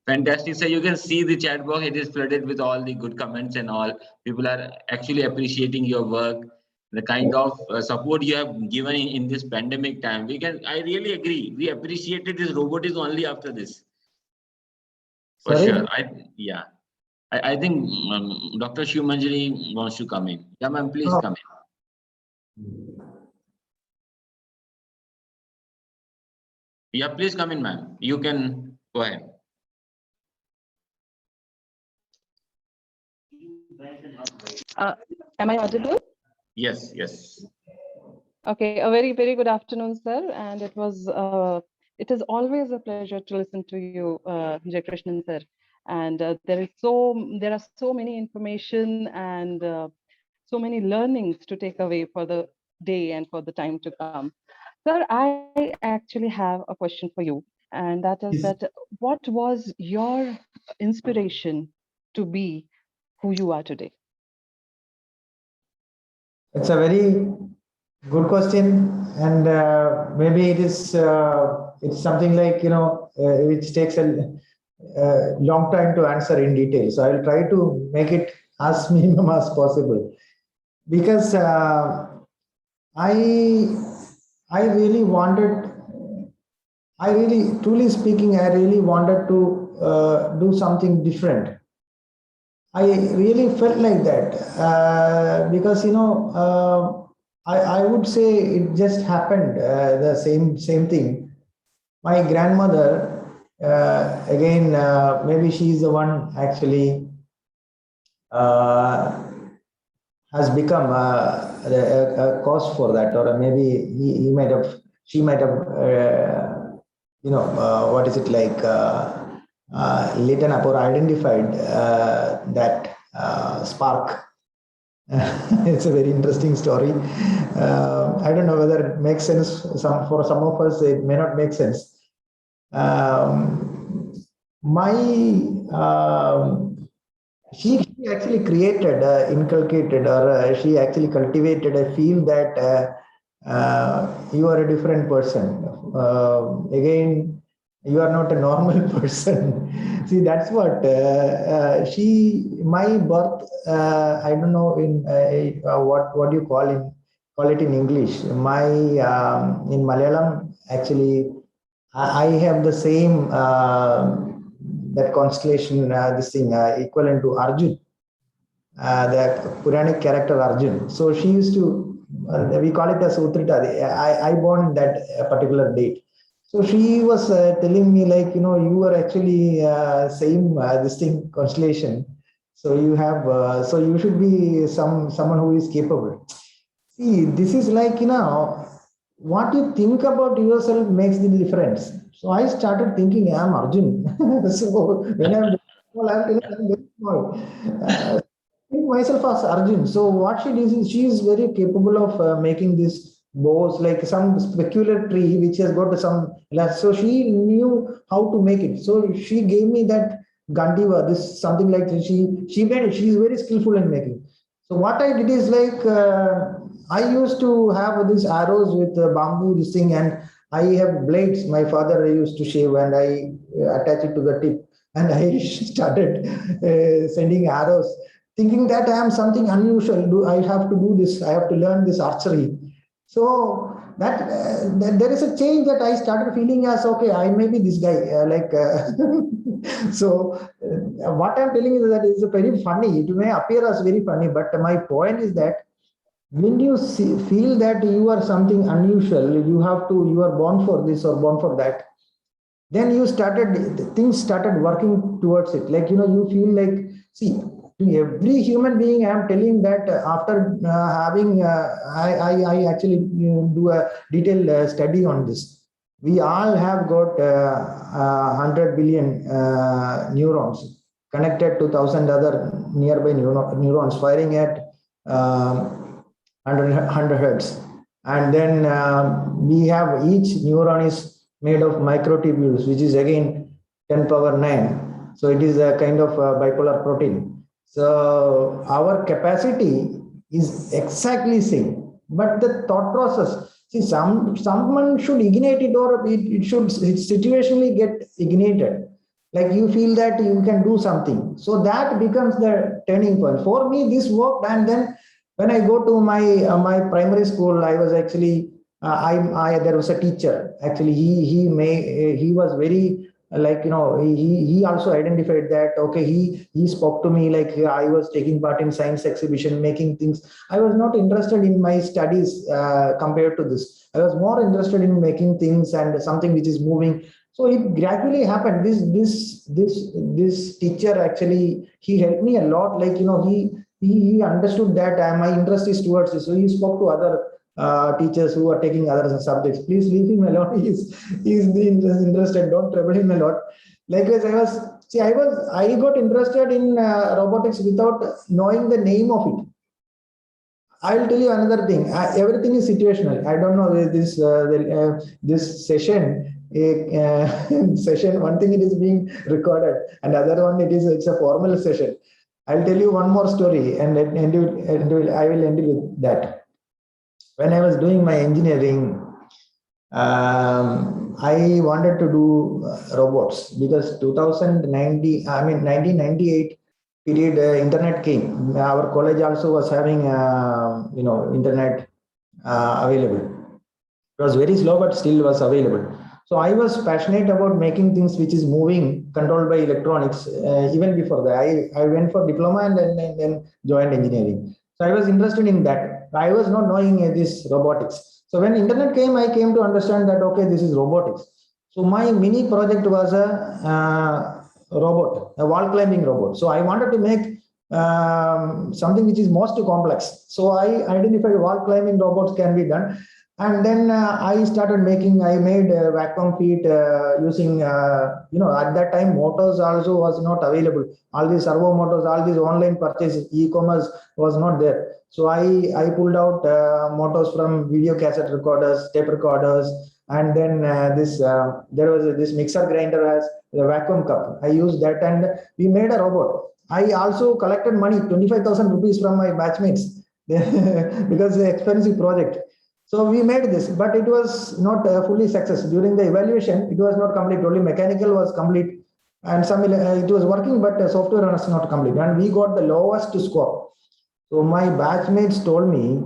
Fantastic. So you can see the chat box, it is flooded with all the good comments and all. People are actually appreciating your work, the kind of support you have given in this pandemic time. I really agree. We appreciated this robotics only after this. For Sorry? sure. I think Dr. Shiv Manjari wants to come in. Yeah, ma'am, please come in. Yeah, please come in, ma'am. You can go ahead. Am I audible? Yes, yes. Okay, a very, very good afternoon, sir. And it is always a pleasure to listen to you, JAYAKRISHNAN, sir. And there are so many information and so many learnings to take away for the day and for the time to come. Sir, I actually have a question for you, and that is that what was your inspiration to be who you are today? It's a very Good question, and maybe it is it's something like which takes a long time to answer in detail. So I'll try to make it as minimum as possible, because I really wanted, truly speaking, I really wanted to do something different. I really felt like that because I would say it just happened, the same thing. My grandmother, again, maybe she's the one actually has become a cause for that, or maybe she might have, what is it like, lit up or identified that spark. It's a very interesting story. I don't know whether it makes sense. For some of us, it may not make sense. She actually created, inculcated, or she actually cultivated a feel that you are a different person. Again, you are not a normal person. See, that's what my birth, I don't know what you call it in English. In Malayalam, actually, I have the same that constellation, this thing equivalent to Arjun, the Puranic character Arjun. So she used to, we call it as Utrita. I born that particular date. So she was telling me, like, you are actually same this thing constellation. So you have, so you should be someone who is capable. See, this is like, what you think about yourself makes the difference. So I started thinking, I'm Arjun. So when I'm small, I'm very small. Think myself as Arjun. So what she does is she is very capable of making this bows, like some peculiar tree which has got some. So she knew how to make it. So she gave me that Gandiva, this something like she made it. She is very skillful in making. So what I did is like I used to have these arrows with bamboo, this thing, and I have blades. My father used to shave, and I attach it to the tip, and I started sending arrows, thinking that I am something unusual. I have to do this. I have to learn this archery. So that there is a change that I started feeling as, okay, I may be this guy. So what I'm telling you is that it's very funny. It may appear as very funny, but my point is that when you feel that you are something unusual, you are born for this or born for that, then things started working towards it. Like, you feel like, see, to every human being, I am telling that after having, I actually do a detailed study on this. We all have got 100 billion neurons connected to 1,000 other nearby neurons firing at 100 hertz. And then we have each neuron is made of microtubules, which is again 10 power 9. So it is a kind of bipolar protein. So our capacity is exactly same, but the thought process, see, someone should ignite it, or it should situationally get ignited. Like you feel that you can do something. So that becomes the turning point. For me, this worked. And then when I go to my primary school, I was actually, there was a teacher. Actually, he was very, like, he also identified that, okay, he spoke to me like I was taking part in science exhibition, making things. I was not interested in my studies compared to this. I was more interested in making things and something which is moving. So it gradually happened. This teacher actually, he helped me a lot. Like, he understood that my interest is towards this. So he spoke to other teachers who are taking other subjects. Please leave him alone. He's interested. Don't trouble him a lot. Likewise, I got interested in robotics without knowing the name of it. I will tell you another thing. Everything is situational. I don't know this session. Session. One thing, it is being recorded, and other one, it's a formal session. I'll tell you one more story, and I will end it with that. when I was doing my engineering, I wanted to do robots because 2090, I mean 1998 period, internet came. Our college also was having, internet available. It was very slow, but still was available. So I was passionate about making things which is moving, controlled by electronics. Even before that, I went for diploma and then joined engineering. So I was interested in that. I was not knowing this robotics. So when internet came, I came to understand that, okay, this is robotics. So my mini project was a robot, a wall climbing robot. So I wanted to make something which is most complex. So I identified wall climbing robots can be done. And then I started making, I made vacuum feet using, at that time, motors also was not available. All these servo motors, all these online purchases, e-commerce was not there. So I pulled out motors from video cassette recorders, tape recorders, and then there was this mixer grinder has the vacuum cup. I used that and we made a robot. I also collected money, 25,000 rupees from my batchmates because it's an expensive project. So we made this, but it was not fully success. During the evaluation, it was not complete. Only mechanical was complete, and some it was working, but software was not complete. And we got the lowest score. So my batchmates told me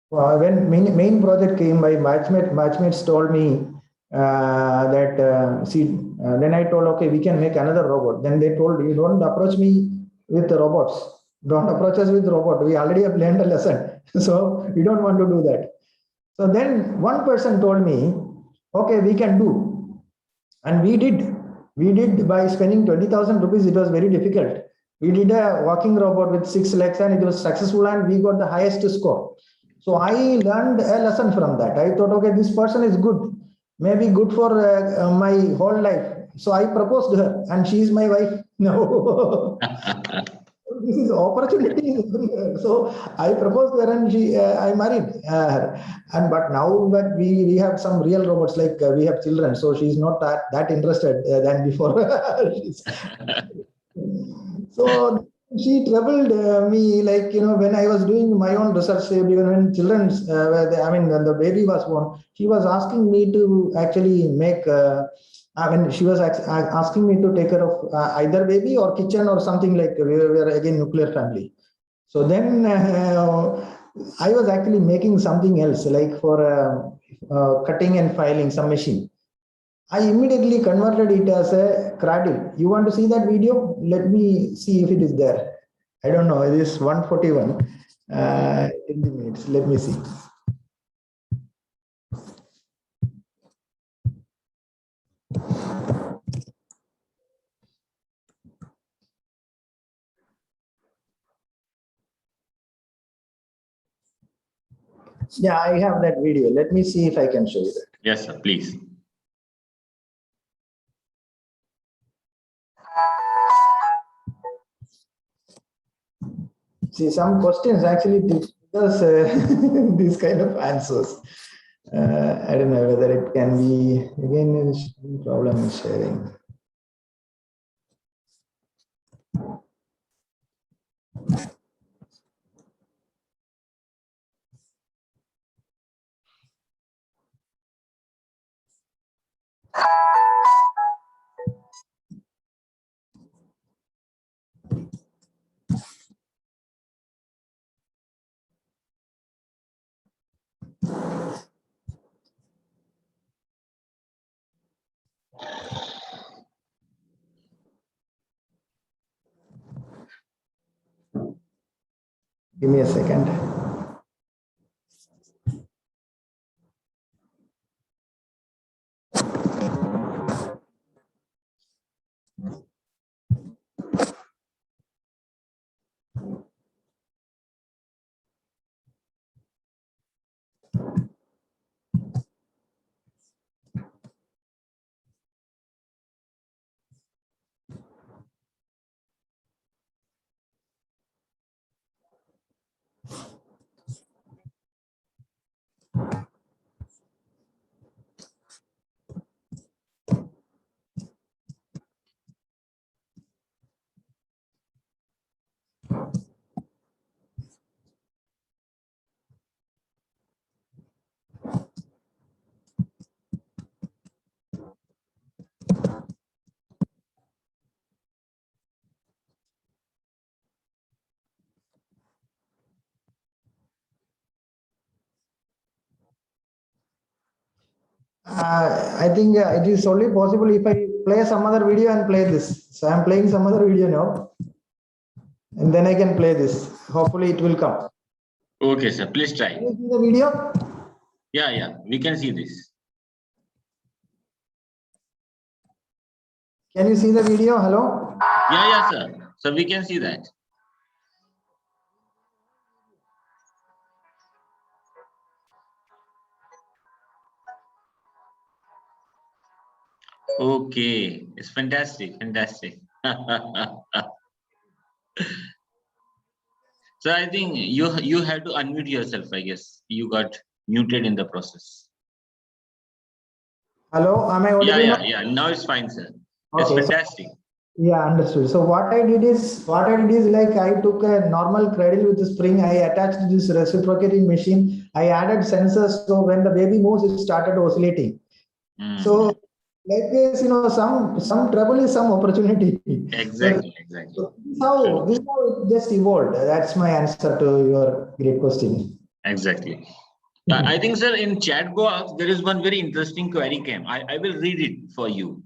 when main project came, my batchmates told me then I told, okay, we can make another robot. Then they told, you don't approach me with the robots. Don't approach us with robot. We already have learned a lesson. So we don't want to do that. So then one person told me, okay, we can do. And we did. We did by spending 20,000 rupees. It was very difficult. We did a walking robot with 6 legs and it was successful and we got the highest score. So I learned a lesson from that. I thought, okay, this person is good, maybe good for my whole life. So I proposed to her and she is my wife now. This is opportunity. So I proposed to her and I married her. But now that we have some real robots, like we have children, so she's not that interested than before. So she troubled me, like, when I was doing my own research, even when children's, when the baby was born, she was asking me to actually make, she was asking me to take care of either baby or kitchen or something, like we were again nuclear family. So then I was actually making something else, like for cutting and filing some machine. I immediately converted it as a cradle. You want to see that video? Let me see if it is there. I don't know. It is 141 in the minutes. Let me see. Yeah, I have that video. Let me see if I can show you that. Yes, sir, please. See, some questions actually discuss these kind of answers. I don't know whether it can be, again, problem in sharing. Give me a second. I think it is only possible if I play some other video and play this. So I'm playing some other video now, and then I can play this. Hopefully it will come. Okay, sir. Please try. Can you see the video? Yeah, we can see this. Can you see the video? Hello? Yeah, sir. So we can see that. Okay, it's fantastic. So I think you have to unmute yourself. I guess you got muted in the process. Hello? Am I audible now? Yeah. Now it's fine, sir. It's Okay, fantastic. Yeah, understood. So what I did is like I took a normal cradle with a spring, I attached this reciprocating machine, I added sensors, so when the baby moves, it started oscillating. So like this, some trouble is some opportunity. Exactly. So this is how it just evolved. That's my answer to your great question. Exactly. I think, sir, in chat box there is one very interesting query came. I will read it for you.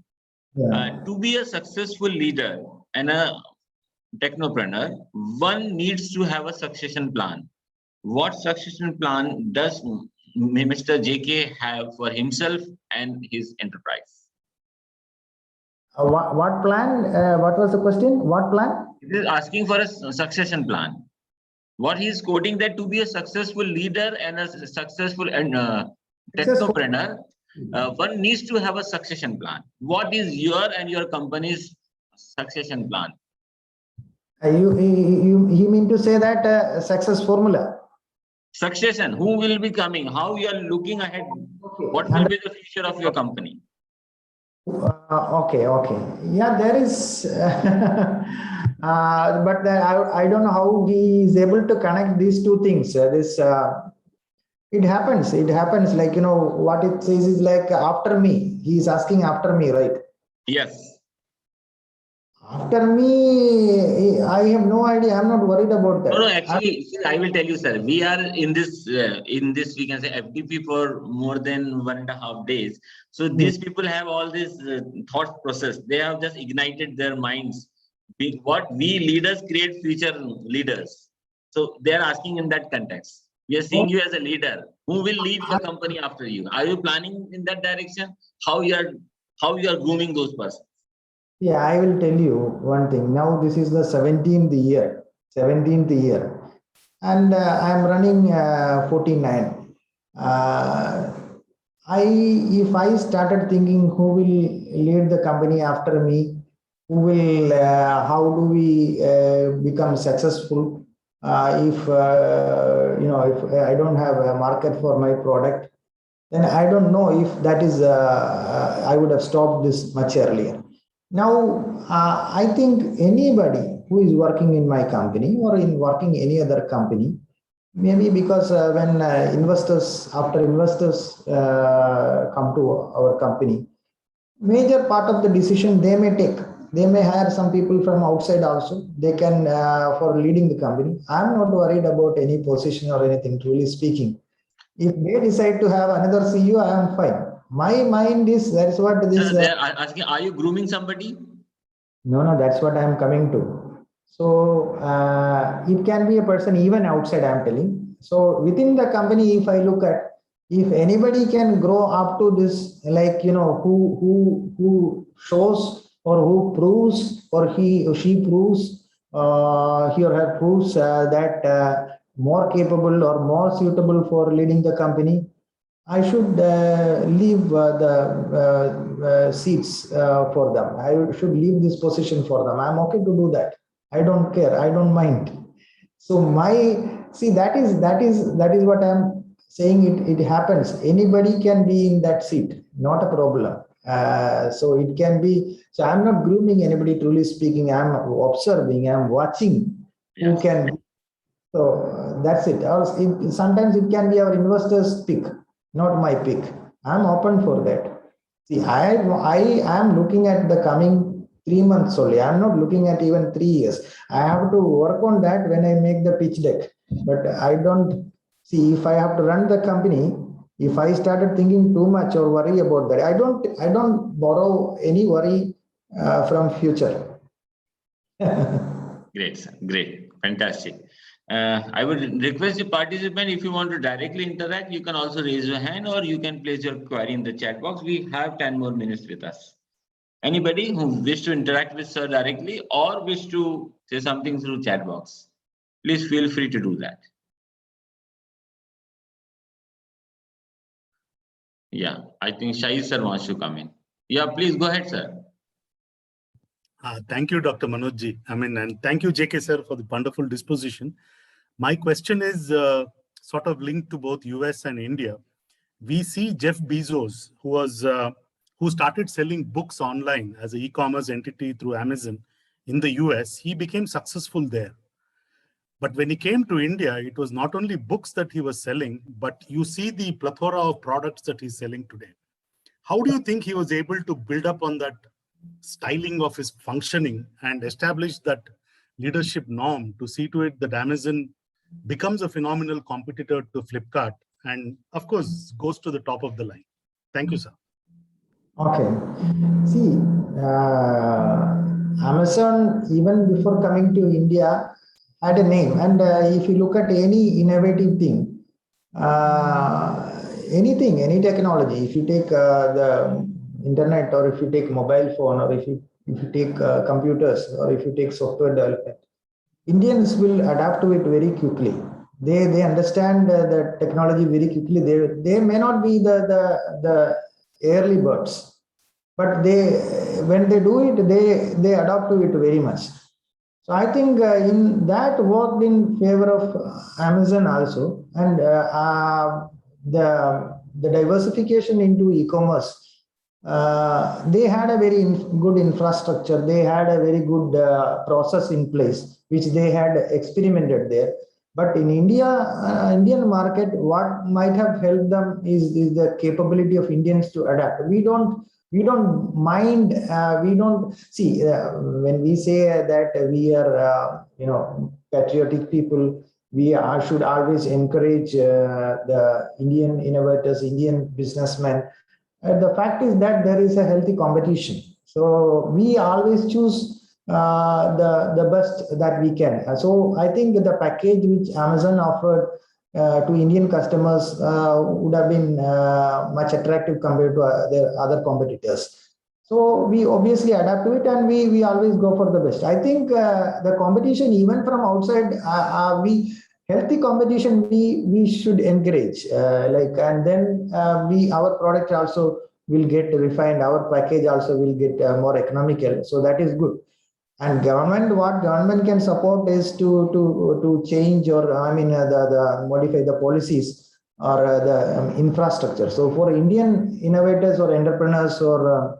Yeah. To be a successful leader and a technopreneur, one needs to have a succession plan. What succession plan does Mr. JK have for himself and his enterprise? What plan? What was the question? What plan? It is asking for a succession plan. What he is quoting, that to be a successful leader and a successful technopreneur, one needs to have a succession plan. What is your and your company's succession plan? You mean to say that success formula? Succession, who will be coming, how you are looking ahead, what will be the future of your company? Okay. Yeah, there is, but I don't know how he is able to connect these two things. It happens. Like, what it says is like after me. He is asking after me, right? Yes. After me, I have no idea. I'm not worried about that. No, actually, I will tell you, sir. We are in this we can say FDP for more than 1.5 days. So these people have all this thought process. They have just ignited their minds. What we leaders create future leaders. So they are asking in that context. We are seeing you as a leader. Who will lead the company after you? Are you planning in that direction? How you are grooming those persons? Yeah, I will tell you one thing. Now this is the 17th year, and I'm running 49. If I started thinking who will lead the company after me, how do we become successful? If I don't have a market for my product, then I don't know if that is. I would have stopped this much earlier. Now, I think anybody who is working in my company or in working any other company, maybe because when investors come to our company, major part of the decision they may take. They may hire some people from outside also. They can for leading the company. I'm not worried about any position or anything, truly speaking. If they decide to have another CEO, I am fine. My mind is, that's what this. They are asking, are you grooming somebody? No, that's what I am coming to. So it can be a person even outside, I am telling. So within the company, if I look at, if anybody can grow up to this, like, who shows or who proves or he or she proves, he or her proves that more capable or more suitable for leading the company, I should leave the seats for them. I should leave this position for them. I'm okay to do that. I don't care. I don't mind. So that is what I'm saying. It happens. Anybody can be in that seat. Not a problem. So it can be. So I'm not grooming anybody. Truly speaking, I'm observing. I'm watching who can. So that's it. Sometimes it can be our investors' pick, not my pick. I'm open for that. See, I am looking at the coming 3 months only. I'm not looking at even 3 years. I have to work on that when I make the pitch deck. But I don't see, if I have to run the company, If I started thinking too much or worry about that, I don't borrow any worry from future. Great, sir. Great. Fantastic. I would request the participant, if you want to directly interact, you can also raise your hand or you can place your query in the chat box. We have 10 more minutes with us. Anybody who wish to interact with sir directly or wish to say something through chat box, please feel free to do that. Yeah, I think Shahid sir wants to come in. Yeah, please go ahead, sir. Thank you, Dr. Manojji. And thank you, JK sir, for the wonderful disposition. My question is sort of linked to both US and India. We see Jeff Bezos, who started selling books online as an e-commerce entity through Amazon in the US. He became successful there. But when he came to India, it was not only books that he was selling, but you see the plethora of products that he's selling today. How do you think he was able to build up on that styling of his functioning and establish that leadership norm to see to it that Amazon becomes a phenomenal competitor to Flipkart and, of course, goes to the top of the line? Thank you, sir. Okay. See, Amazon, even before coming to India, had a name. And if you look at any innovative thing, anything, any technology, if you take the internet, or if you take mobile phone, or if you take computers, or if you take software development, Indians will adapt to it very quickly. They understand the technology very quickly. They may not be the early birds, but when they do it, they adapt to it very much. So I think in that worked in favor of Amazon also, and the diversification into e-commerce. They had a very good infrastructure. They had a very good process in place, which they had experimented there. But in India, Indian market, what might have helped them is the capability of Indians to adapt. We don't mind. We don't see when we say that we are, patriotic people. We should always encourage the Indian innovators, Indian businessmen. The fact is that there is a healthy competition. So we always choose the best that we can. So I think the package which Amazon offered to Indian customers would have been much attractive compared to their other competitors. So we obviously adapt to it, and we always go for the best. I think the competition, even from outside, healthy competition we should encourage. And then our product also will get refined. Our package also will get more economical. So that is good. And what government can support is to change or modify the policies or the infrastructure. So for Indian innovators or entrepreneurs or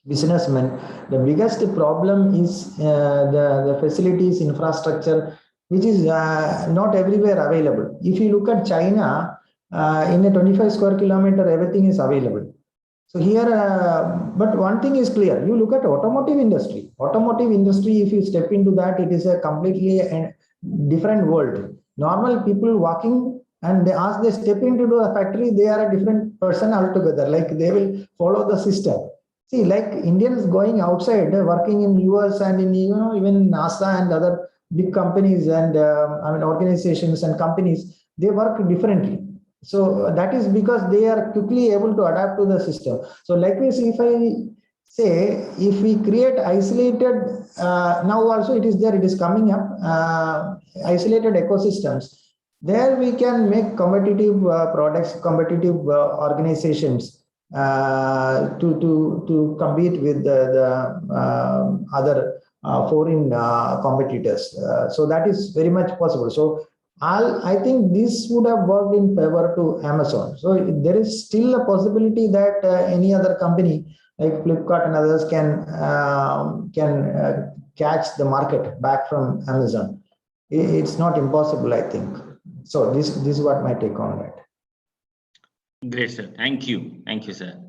businessmen, the biggest problem is the facilities, infrastructure, which is not everywhere available. If you look at China, in a 25 square kilometer, everything is available. So here, but one thing is clear. You look at automotive industry. Automotive industry, if you step into that, it is a completely different world. Normal people walking, and as they step into the factory, they are a different person altogether. Like they will follow the system. See, like Indians going outside, working in US and in even NASA and other big companies and organizations and companies, they work differently. So that is because they are quickly able to adapt to the system. So likewise, if I say, if we create isolated, now also it is there, it is coming up, isolated ecosystems, there we can make competitive products, competitive organizations to compete with the other foreign competitors. So that is very much possible. So I think this would have worked in favor to Amazon. So there is still a possibility that any other company like Flipkart and others can catch the market back from Amazon. It's not impossible, I think. So this is what my take on that. Great, sir. Thank you, sir.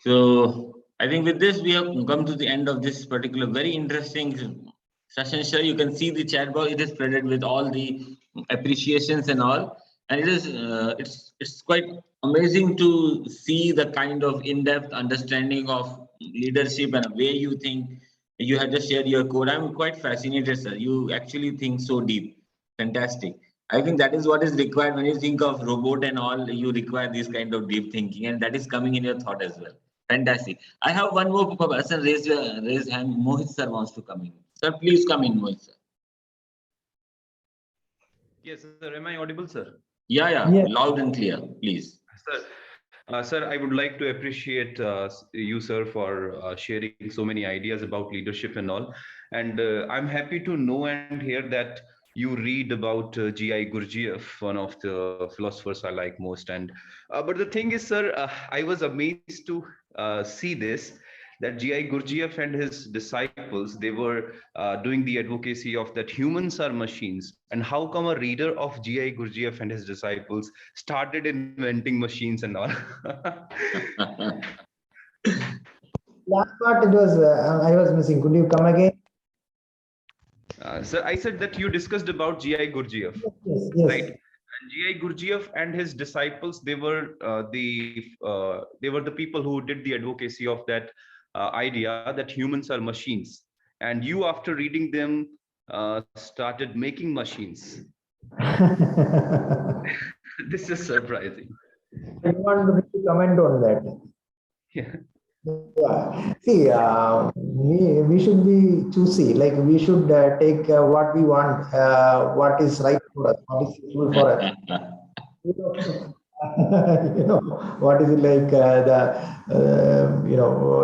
So I think with this we have come to the end of this particular very interesting session. Sir, you can see the chat box. It is flooded with all the appreciations and all. And it is it's quite amazing to see the kind of in-depth understanding of leadership and the way you think. You have just shared your code. I'm quite fascinated, sir. You actually think so deep. Fantastic. I think that is what is required when you think of robot and all. You require this kind of deep thinking, and that is coming in your thought as well. Fantastic. I have one more person raise hand. Mohit sir wants to come in. Sir, please come in, Mohit sir. Yes, sir. Am I audible, sir? Yeah. Loud and clear, please. Sir, sir, I would like to appreciate you, sir, for sharing so many ideas about leadership and all. And I'm happy to know and hear that you read about G.I. Gurdjieff, one of the philosophers I like most. And but the thing is, sir, I was amazed to see this, that G.I. Gurdjieff and his disciples, they were doing the advocacy of that humans are machines. And how come a reader of G.I. Gurdjieff and his disciples started inventing machines and all? Last part, it was I was missing. Could you come again? Sir, I said that you discussed about G.I. Gurdjieff, Yes. right? And G.I. Gurdjieff and his disciples, they were the people who did the advocacy of that idea that humans are machines. And you, after reading them, started making machines. This is surprising. I want to comment on that. Yeah. Yeah. See, we should be choosy. Like we should take what we want, what is right for us, what is useful for us. What is it like the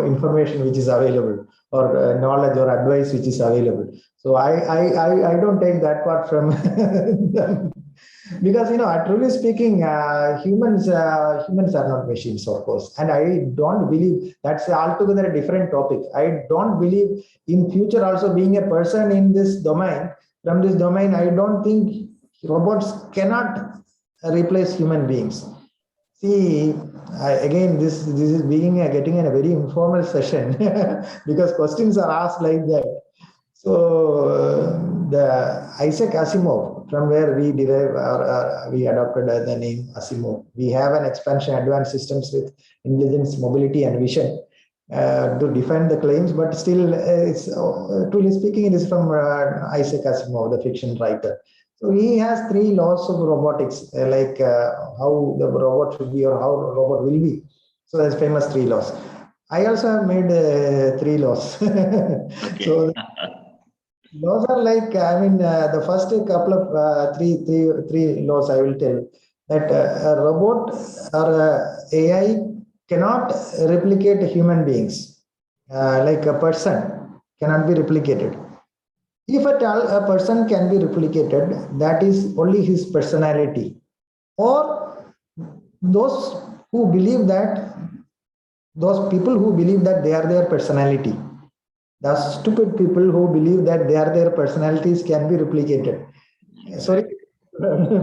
information which is available, or knowledge or advice which is available. So I don't take that part from them. Because truly speaking, humans are not machines, of course, and I don't believe that's altogether a different topic. I don't believe in future also being a person in this domain. From this domain, I don't think robots cannot replace human beings. See, again, this is getting in a very informal session because questions are asked like that. So the Isaac Asimov, from where we derive or we adopted the name Asimov. We have an expansion advanced systems with intelligence, mobility, and vision to defend the claims, but still, it's truly speaking, it is from Isaac Asimov, the fiction writer. So he has 3 laws of robotics, like how the robot should be or how the robot will be. So there's famous 3 laws. I also have made 3 laws. Okay. So those are like, the first couple of three laws I will tell, that a robot or AI cannot replicate human beings, like a person cannot be replicated. If at all a person can be replicated, that is only his personality, or those who believe that, those people who believe that they are their personality. The stupid people who believe that their personalities can be replicated. Sorry,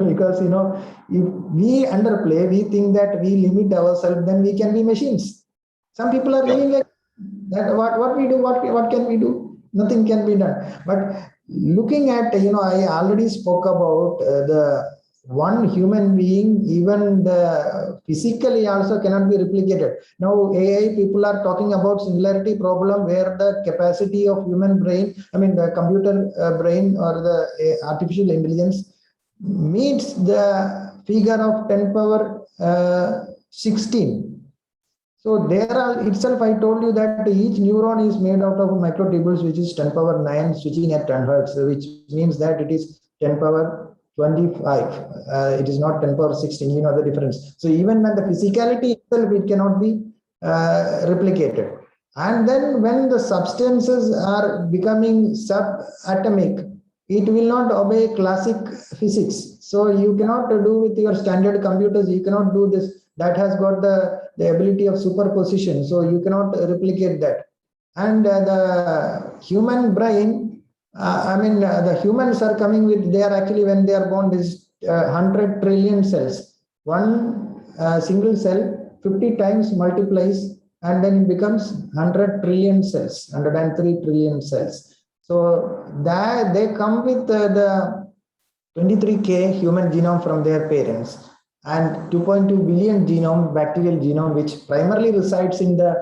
because if we underplay, we think that we limit ourselves, then we can be machines. Some people are living like that. What we do, what can we do? Nothing can be done. But looking at, I already spoke about the one human being, even the physically also cannot be replicated. Now AI people are talking about singularity problem, where the capacity of human brain, the computer brain or the artificial intelligence meets the figure of 10 power 16. So there are itself, I told you that each neuron is made out of microtubules, which is 10 power 9 switching at 10 hertz, which means that it is 10 power 25. It is not 10 power 16, you know the difference. So even when the physicality itself, it cannot be replicated. And then when the substances are becoming subatomic, it will not obey classic physics. So you cannot do with your standard computers, you cannot do this. That has got the ability of superposition. So you cannot replicate that. And the human brain, the humans are coming with, they are actually, when they are born, this 100 trillion cells. One single cell 50 times multiplies, and then it becomes 100 trillion cells, 103 trillion cells. So that they come with the 23K human genome from their parents, and 2.2 billion genome, bacterial genome, which primarily resides in the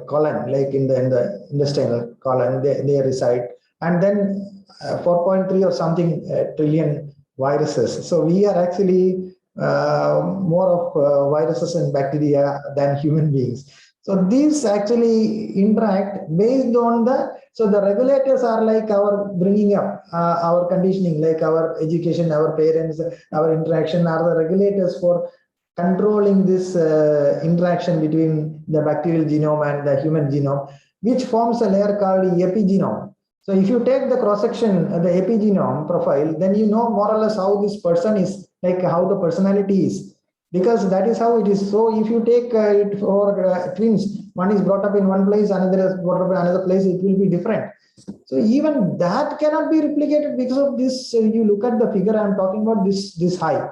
colon, like in the intestinal colon, they reside, and then 4.3 or something trillion viruses. So we are actually more of viruses and bacteria than human beings. So these actually interact based on so the regulators are like our bringing up, our conditioning, like our education, our parents, our interaction are the regulators for controlling this interaction between the bacterial genome and the human genome, which forms a layer called the epigenome. So if you take the cross-section, the epigenome profile, then you know more or less how this person is, like how the personality is, because that is how it is. So if you take it for twins, one is brought up in one place, another is brought up in another place, it will be different. So even that cannot be replicated because of this. You look at the figure I'm talking about, this high.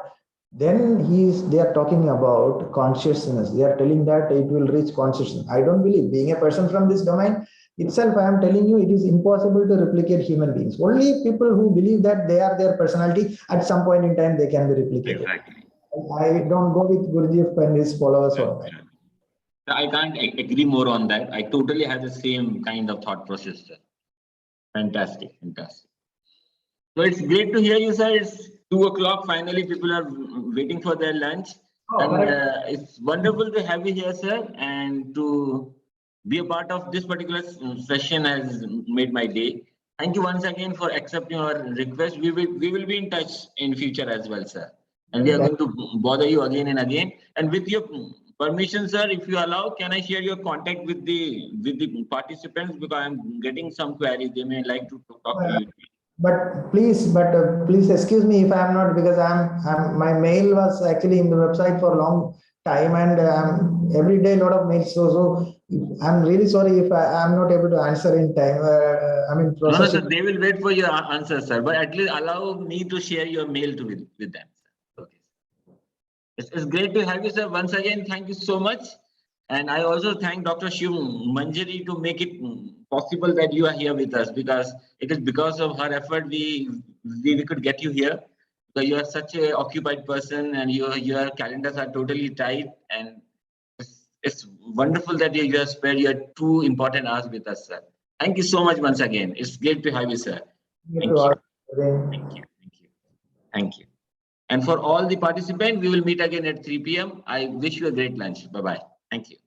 Then they are talking about consciousness. They are telling that it will reach consciousness. I don't believe, being a person from this domain itself, I am telling you, it is impossible to replicate human beings. Only people who believe that they are their personality, at some point in time they can be replicated. Exactly. I don't go with Gurdjieff and his followers on that. I can't agree more on that. I totally have the same kind of thought process, sir. Fantastic, fantastic. So it's great to hear you, sir. It's 2 o'clock. Finally, people are waiting for their lunch. It's wonderful to have you here, sir, and to be a part of this particular session has made my day. Thank you once again for accepting our request. We will be in touch in future as well, sir. And we are going to bother you again and again. And with your permission, sir, if you allow, can I share your contact with the participants, because I'm getting some queries. They may like to talk to you. But please excuse me if I am not, because my mail was actually in the website for a long time, and every day a lot of mails. So I'm really sorry if I am not able to answer in time. No, sir, they will wait for your answer, sir. But at least allow me to share your mail with them. Okay. It's great to have you, sir. Once again, thank you so much. And I also thank Dr. Shiv Manjari to make it possible that you are here with us, because it is because of her effort we could get you here. Because you are such an occupied person and your calendars are totally tight, and it's wonderful that you have spared your 2 important hours with us, sir. Thank you so much once again. It's great to have you, sir. Thank you. Thank you. Thank you. Thank you. And for all the participants, we will meet again at 3 p.m. I wish you a great lunch. Bye-bye. Thank you.